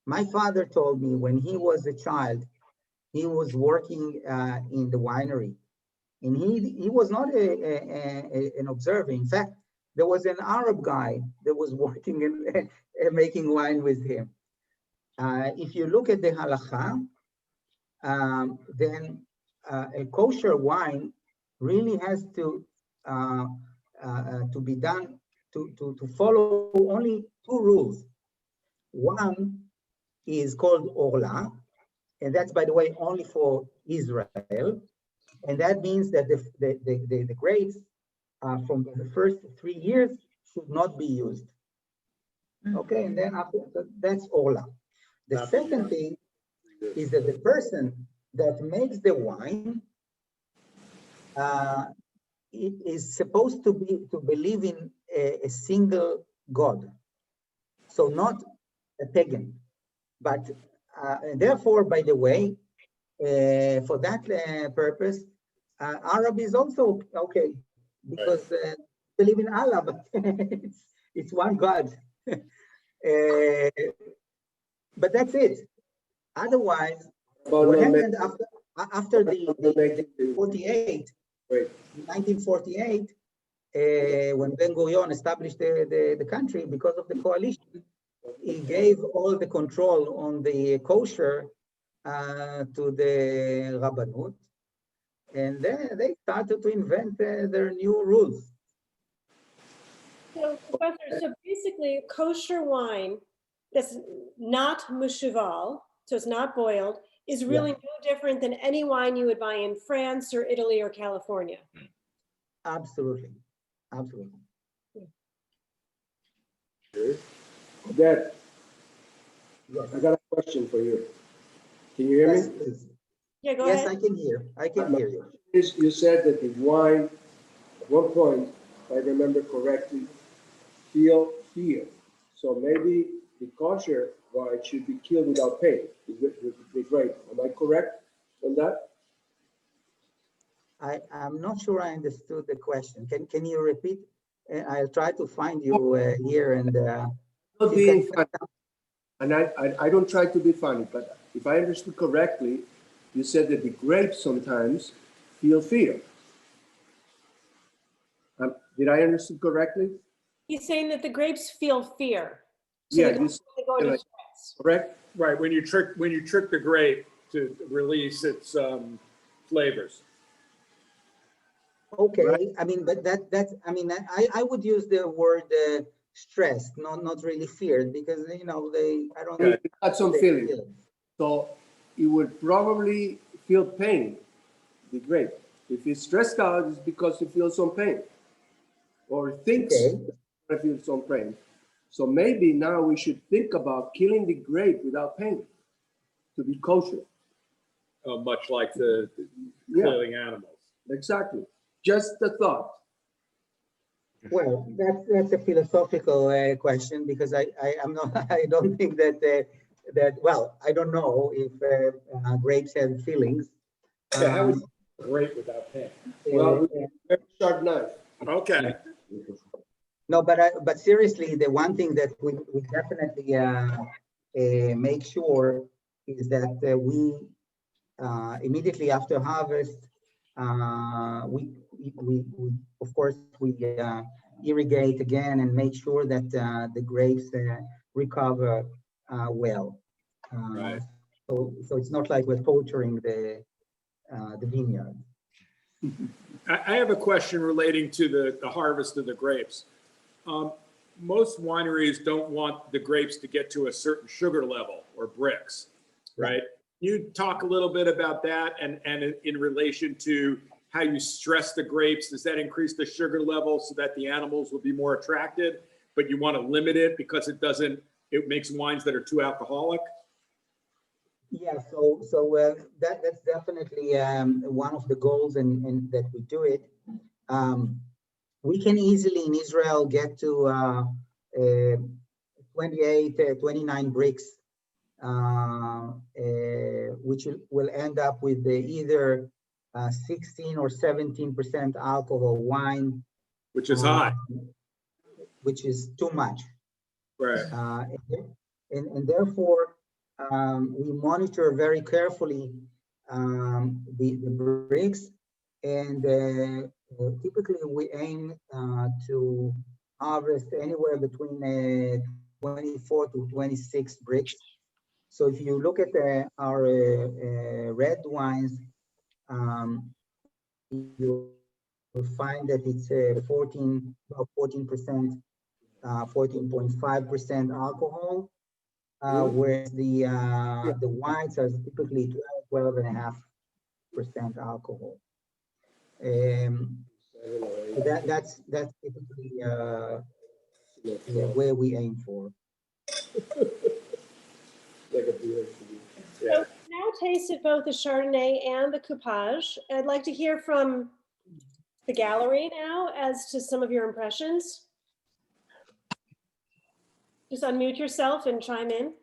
My father told me when he was a child, he was working in the winery, and he was not an observer. In fact, there was an Arab guy that was working and making wine with him. If you look at the halakha, then a kosher wine really has to be done to follow only two rules. One is called orla, and that's, by the way, only for Israel. And that means that the grapes from the first 3 years should not be used. Okay, and then after that's orla. The second thing is that the person that makes the wine it is supposed to believe in a single God, so not a pagan. But therefore, by the way, for that purpose, Arab is also okay because believe in Allah, but it's one God. But that's it. Otherwise, what happened after the 48, Wait. in 1948, when Ben Gurion established the country, because of the coalition, he gave all the control on the kosher to the Rabbanut, and then they started to invent their new rules. So, Professor, so basically, kosher wine that's not mushuval, so it's not boiled, is really no different than any wine you would buy in France or Italy or California. Absolutely, absolutely. Dad, Yes. I got a question for you. Can you hear Yes, me? please. Yeah, go Yes, ahead. I can hear. I can hear you. You said that the wine, at one point, if I remember correctly, feel fear. So maybe the kosher wine should be killed without pain. Is the grape? Am I correct on that? I'm not sure I understood the question. Can you repeat? I'll try to find you here and Not you can being funny. And I don't try to be funny, but if I understood correctly, you said that the grapes sometimes feel fear. Did I understand correctly? He's saying that the grapes feel fear. So Yeah, they you go into like- stress. correct? Right, when you trick the grape to release its flavors. Okay, Right. I mean, but that's, I mean, I would use the word stressed, not really feared, because, you know, I don't Yeah, it got some they feeling. feel it. So it would probably feel pain, the grape. If it's stressed out, it's because it feels some pain or it thinks Okay. it feels some pain. So maybe now we should think about killing the grape without pain to be kosher. Much like the Yeah, killing animals. exactly. Just the thought. Well, that's a philosophical question because I'm not, I don't think well, I don't know if grapes have feelings. Yeah, how would Um, you make a grape without pain? Well, uh, Chardonnay. Okay. No, but seriously, the one thing that we definitely make sure is that we immediately after harvest, we of course we irrigate again and make sure that the grapes recover well. Right. So it's not like we're torturing the vineyard. I have a question relating to the harvest of the grapes. Most wineries don't want the grapes to get to a certain sugar level or bricks, right? You talk a little bit about that and in relation to how you stress the grapes. Does that increase the sugar level so that the animals will be more attracted, but you want to limit it because it makes wines that are too alcoholic? Yeah, so that's definitely one of the goals and that we do it. We can easily in Israel get to 28, 29 bricks, which will end up with either 16 or 17% alcohol wine, Which is high. which is too much. Right. And therefore, we monitor very carefully the bricks, and typically we aim to harvest anywhere between 24 to 26 bricks. So if you look at our red wines, you'll find that it's about 14%, 14.5% alcohol. Whereas the whites are typically 12.5% alcohol. So that's typically where we aim for. Like a beer. So we've now tasted both the Chardonnay and the Coupage. I'd like to hear from the gallery now as to some of your impressions. Just unmute yourself and chime in.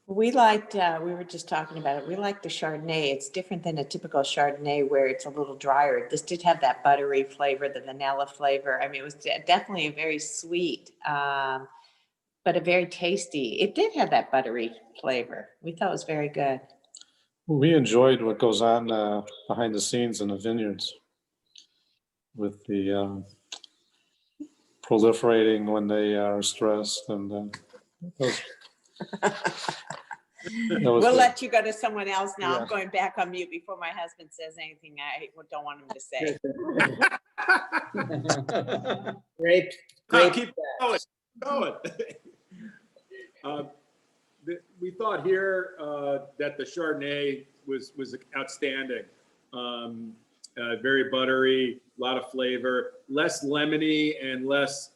We liked, we were just talking about it. We like the Chardonnay. It's different than a typical Chardonnay where it's a little drier. This did have that buttery flavor, the vanilla flavor. I mean, it was definitely a very sweet, but a very tasty. It did have that buttery flavor. We thought it was very good. We enjoyed what goes on behind the scenes in the vineyards with the proliferating when they are stressed, and We'll good. let you go to someone else now. Yeah. I'm going back on mute before my husband says anything I don't want him to say. Great. Keep going. We thought here that the Chardonnay was outstanding. Very buttery, a lot of flavor, less lemony and less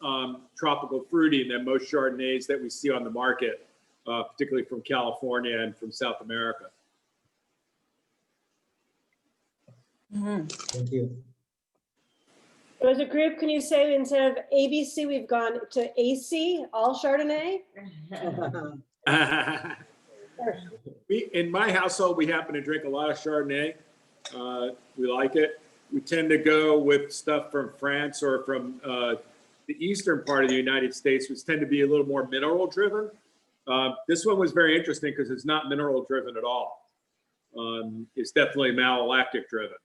tropical fruity than most Chardonnays that we see on the market, particularly from California and from South America. Thank you. So as a group, can you say instead of ABC, we've gone to AC, all Chardonnay? In my household, we happen to drink a lot of Chardonnay. We like it. We tend to go with stuff from France or from the eastern part of the United States, which tend to be a little more mineral driven. This one was very interesting because it's not mineral driven at all. It's definitely malolactic driven,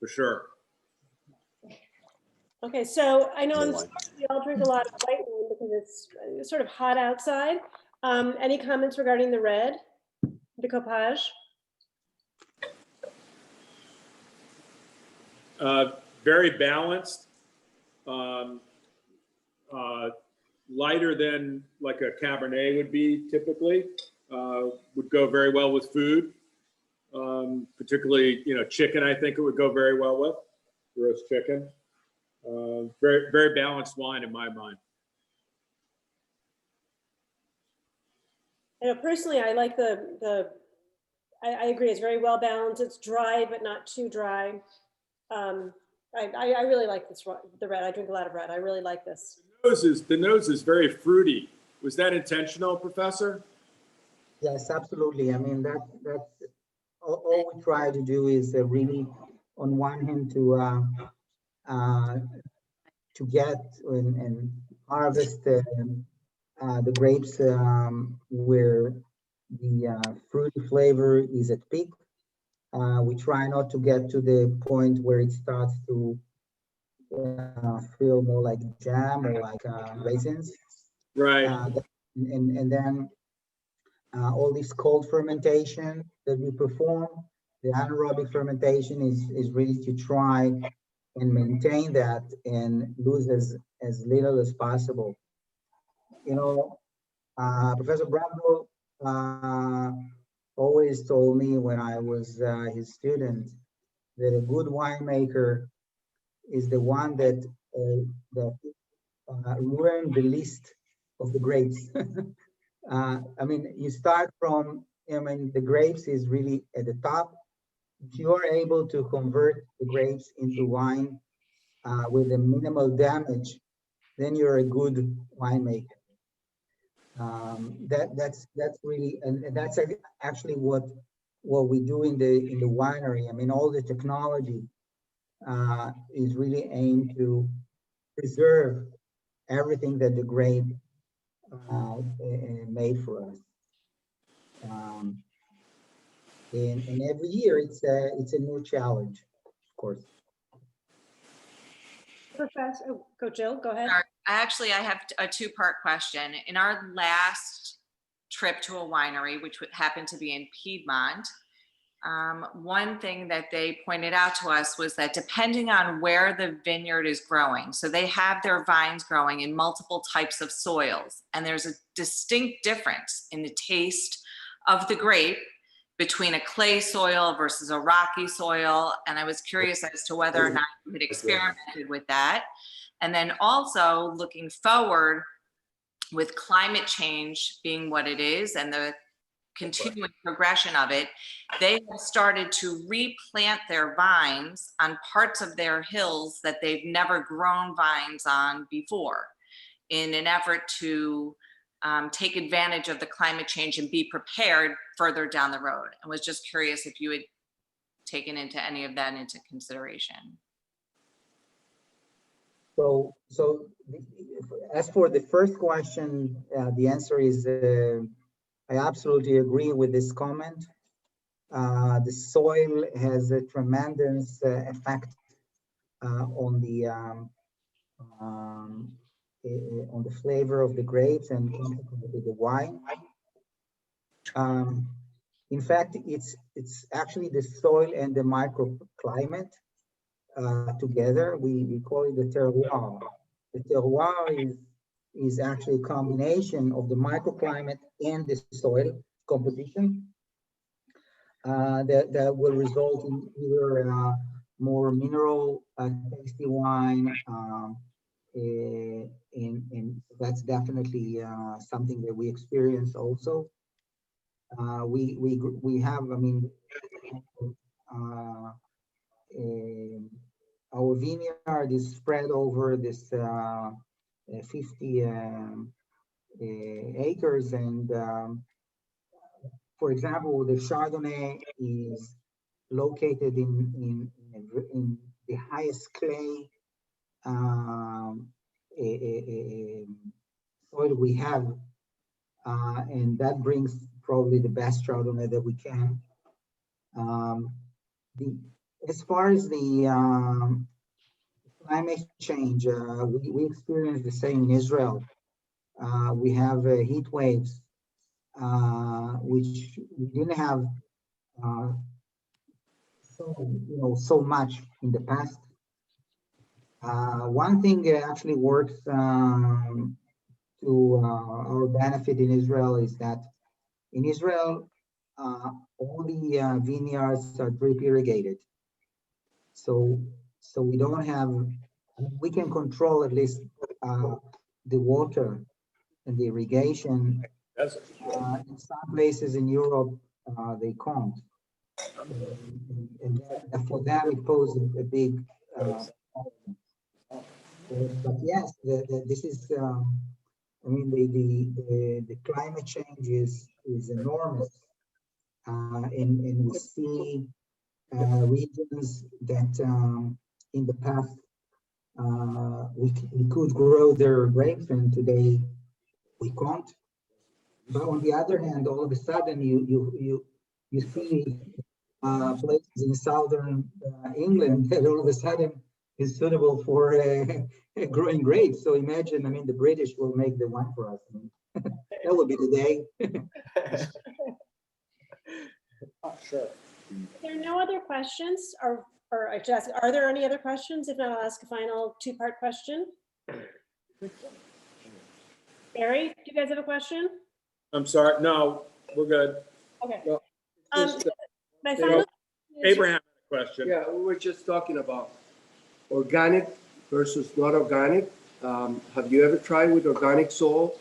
for sure. Okay, so I know in Florida we all drink a lot of white wine because it's sort of hot outside. Any comments regarding the red, the Coupage? Very balanced, lighter than like a Cabernet would be typically. Would go very well with food, particularly chicken. I think it would go very well with roast chicken. Very, very balanced wine in my mind. I know personally, I like I agree, it's very well balanced. It's dry, but not too dry. I really like this, the red. I drink a lot of red. I really like this. The nose is very fruity. Was that intentional, Professor? Yes, absolutely. I mean, that's all we try to do is really, on one hand, to get and harvest the grapes where the fruity flavor is at peak. We try not to get to the point where it starts to feel more like jam or like raisins. Right. And then all this cold fermentation that we perform, the anaerobic fermentation is really to try and maintain that and lose as little as possible. You know, Professor Bravo always told me when I was his student that a good winemaker is the one that ruined the least of the grapes. I mean, you start from, I mean, the grapes is really at the top. If you are able to convert the grapes into wine with a minimal damage, then you're a good winemaker. That's really, and that's actually what we do in the winery. I mean, all the technology is really aimed to preserve everything that the grape made for us. And every year it's a new challenge, of course. Professor, oh, go Jill, go ahead. Sorry. I have a two-part question. In our last trip to a winery, which happened to be in Piedmont, one thing that they pointed out to us was that depending on where the vineyard is growing, so they have their vines growing in multiple types of soils, and there's a distinct difference in the taste of the grape between a clay soil versus a rocky soil. And I was curious as to whether or not you had experimented with that. And then also looking forward, with climate change being what it is and the continuing progression of it, they have started to replant their vines on parts of their hills that they've never grown vines on before, in an effort to take advantage of the climate change and be prepared further down the road. And was just curious if you had taken any of that into consideration. So as for the first question, the answer is I absolutely agree with this comment. The soil has a tremendous effect on the flavor of the grapes and consequently the wine. In fact, it's actually the soil and the microclimate together. We call it the terroir. The terroir is actually a combination of the microclimate and the soil composition that will result in either more mineral tasty wine, and that's definitely something that we experience also. We have, I mean, our vineyard is spread over this 50 acres, and for example, the Chardonnay is located in the highest clay soil we have, and that brings probably the best Chardonnay that we can. As far as the climate change, we experience the same in Israel. We have heat waves, which we didn't have so much in the past. One thing that actually works to our benefit in Israel is that in Israel, all the vineyards are drip irrigated. So we don't have, we can control at least the water and the irrigation. In some places in Europe, they can't. And for them, it poses a big But yes, this is, I mean, the climate change is enormous. And we see regions that in the past we could grow their grapes, and today we can't. But on the other hand, all of a sudden you see places in southern England that all of a sudden is suitable for growing grapes. So imagine, I mean, the British will make the wine for us. I mean, that would be the day. Sure. If there are no other questions, or I should ask, are there any other questions? If not, I'll ask a final two-part question. Barry, do you guys have a question? I'm sorry. No, we're good. Okay. No, just, My final. is- Abraham had a question. Yeah, we were just talking about organic versus not organic. Have you ever tried with organic soil?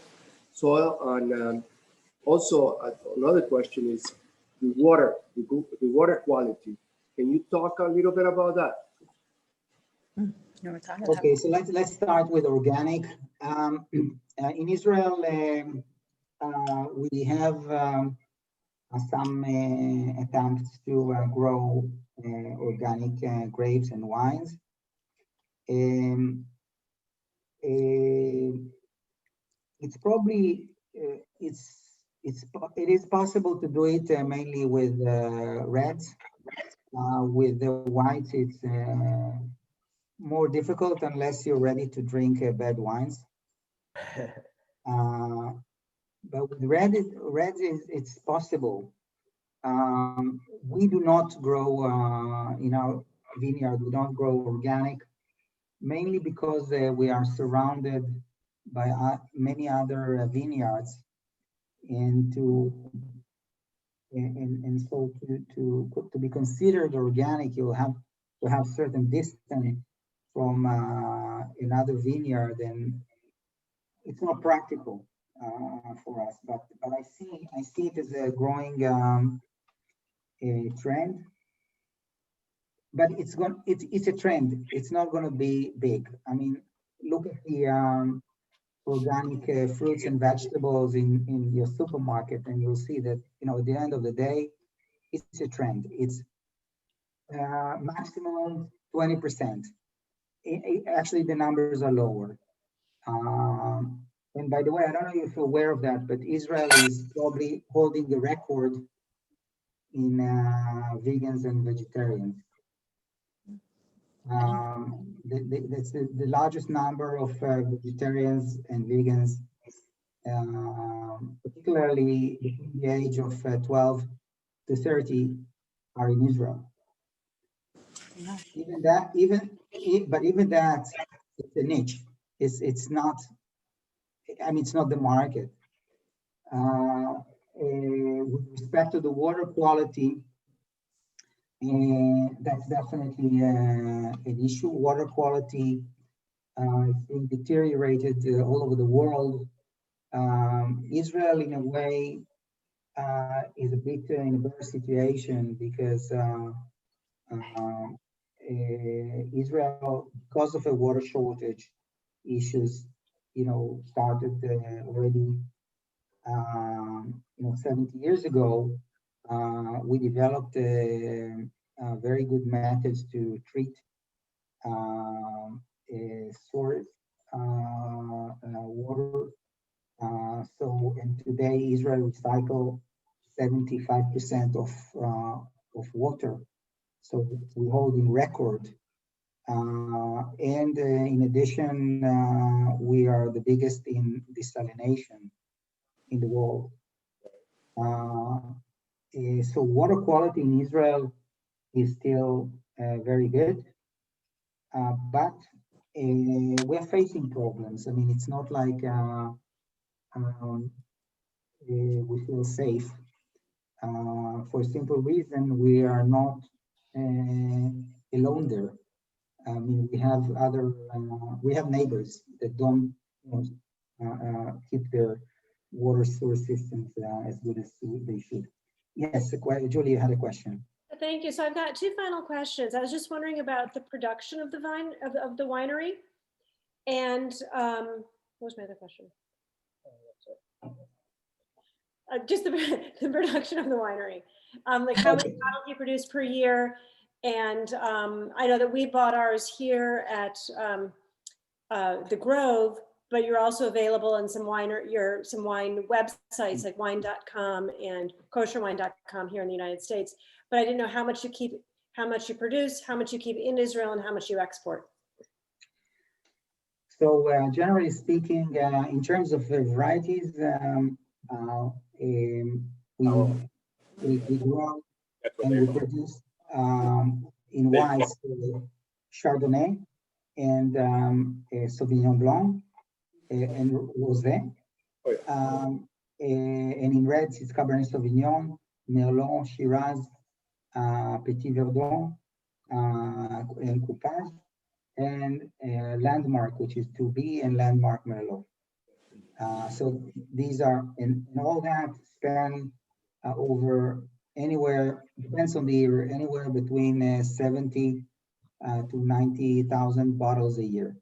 And also another question is the water quality. Can you talk a little bit about that? Okay, so let's start with organic. In Israel, we have some attempts to grow organic grapes and wines. It's probably it is possible to do it mainly with reds. With the whites, it's more difficult unless you're ready to drink bad wines. But with reds it's possible. We do not grow in our vineyard. We don't grow organic, mainly because we are surrounded by many other vineyards, and so to be considered organic, you have to have certain distance from another vineyard, and it's not practical for us. But I see it as a growing trend. But it's a trend. It's not going to be big. I mean, look at the organic fruits and vegetables in your supermarket, and you'll see that, you know, at the end of the day, it's a trend. It's maximum 20%. Actually, the numbers are lower. And by the way, I don't know if you're aware of that, but Israel is probably holding the record in vegans and vegetarians. That's the largest number of vegetarians and vegans, particularly between the age of 12 to 30, are in Israel. Even that, it's a niche. It's not. I mean, it's not the market. With respect to the water quality, that's definitely an issue. Water quality is being deteriorated all over the world. Israel, in a way, is a bit in a better situation because Israel, because of a water shortage issues, you know, started already, 70 years ago. We developed very good methods to treat source water. And today Israel recycle 75% of water. So we're holding record. And in addition, we are the biggest in desalination in the world. So water quality in Israel is still very good, but we're facing problems. I mean, it's not like we feel safe. For a simple reason, we are not alone there. I mean, we have neighbors that don't keep their water source systems as good as they should. Yes, Julie, you had a question. Thank you. So I've got two final questions. I was just wondering about the production of the vine of the winery, and what was my other question? Just the, the production of the winery. Like how many bottles you produce per year, and I know that we bought ours here at the Grove, but you're also available in some wine websites like wine.com and kosherwine.com here in the United States. But I didn't know how much you keep, how much you produce, how much you keep in Israel, and how much you export. So generally speaking, in terms of the varieties, we grow That's what and they we want. produce in wines Chardonnay and Sauvignon Blanc and Rosé. Oh, yeah. And in reds, it's Cabernet Sauvignon, Merlot, Shiraz, Petit Verdon, and Coupage, and Landmark, which is 2B, and Landmark Merlot. So these are, and all that span over anywhere, depends on the year, anywhere between 70 to 90,000 bottles a year.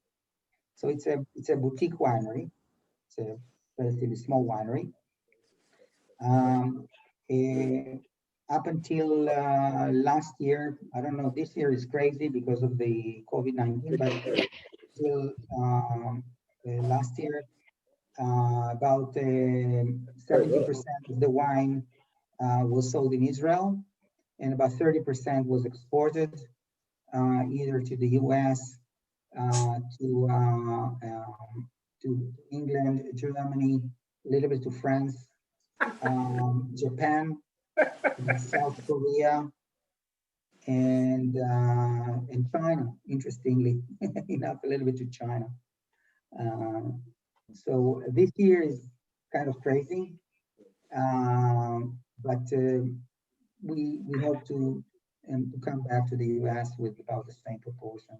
So it's a boutique winery. It's a relatively small winery. Up until last year, I don't know, this year is crazy because of the COVID-19, but till last year, about 70% of the wine was sold in Israel, and about 30% was exported either to the US, to England, Germany, a little bit to France, Japan, South Korea, and China, interestingly enough, a little bit to China. So this year is kind of crazy, but we hope to come back to the US with about the same proportion.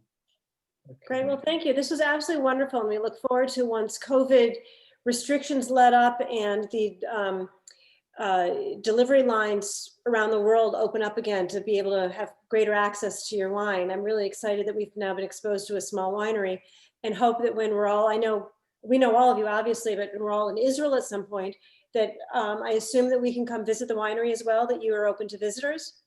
Great. Well, thank you. This was absolutely wonderful. And we look forward to, once COVID restrictions let up and the delivery lines around the world open up again, to be able to have greater access to your wine. I'm really excited that we've now been exposed to a small winery, and hope that when we're all, I know we know all of you obviously, but when we're all in Israel at some point, that I assume that we can come visit the winery as well, that you are open to visitors.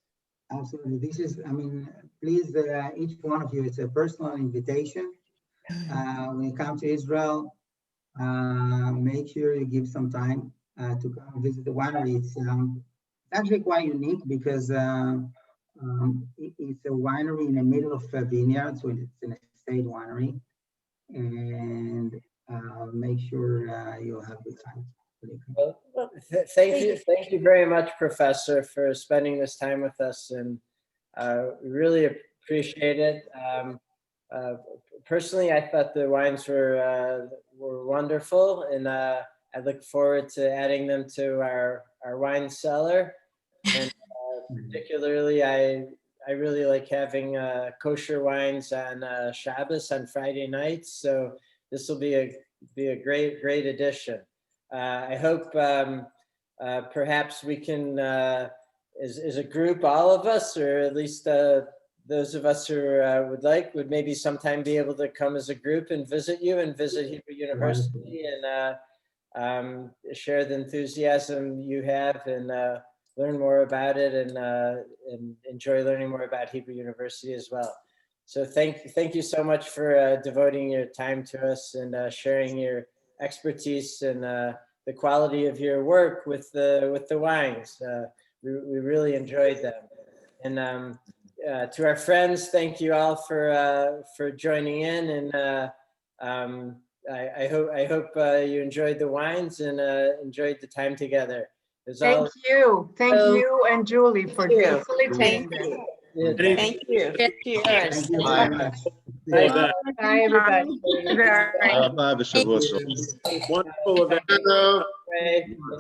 Absolutely. This is, I mean, please, each one of you, it's a personal invitation. When you come to Israel, make sure you give some time to come visit the winery. It's actually quite unique because it's a winery in the middle of a vineyard, so it's an estate winery. And make sure you'll have a good time. Well, thank you very much, Professor, for spending this time with us, and we really appreciate it. Personally, I thought the wines were wonderful, and I look forward to adding them to our wine cellar. And particularly, I really like having kosher wines on Shabbos on Friday nights. So this will be a great addition. I hope perhaps we can, as a group, all of us, or at least those of us who would maybe sometime be able to come as a group and visit you and visit Hebrew University and share the enthusiasm you have and learn more about it and enjoy learning more about Hebrew University as well. So thank you so much for devoting your time to us and sharing your expertise and the quality of your work with the wines. We really enjoyed them. And to our friends, thank you all for joining in. And I hope you enjoyed the wines and enjoyed the time together. Thank you, and Julie, for facilitating this. Thank you. Cheers. Thank you very much. Bye. Bye, everybody. Wonderful event.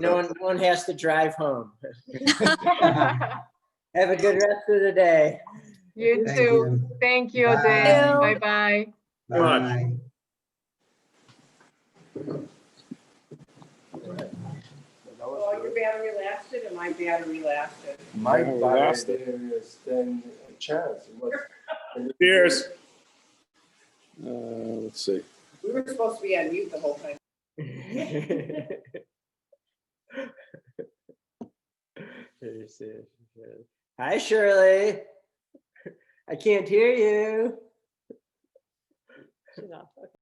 No one has to drive home. Have a good rest of the day. You Thank too. you. Thank you, Bye. Dan. Bye-bye. Bye. That was your battery lasted and my battery lasted. My Yeah, we battery lost it. there is then a chance. It was- Cheers. Let's see. We were supposed to be on mute the whole time. Hi, Shirley. I can't hear you. She's off.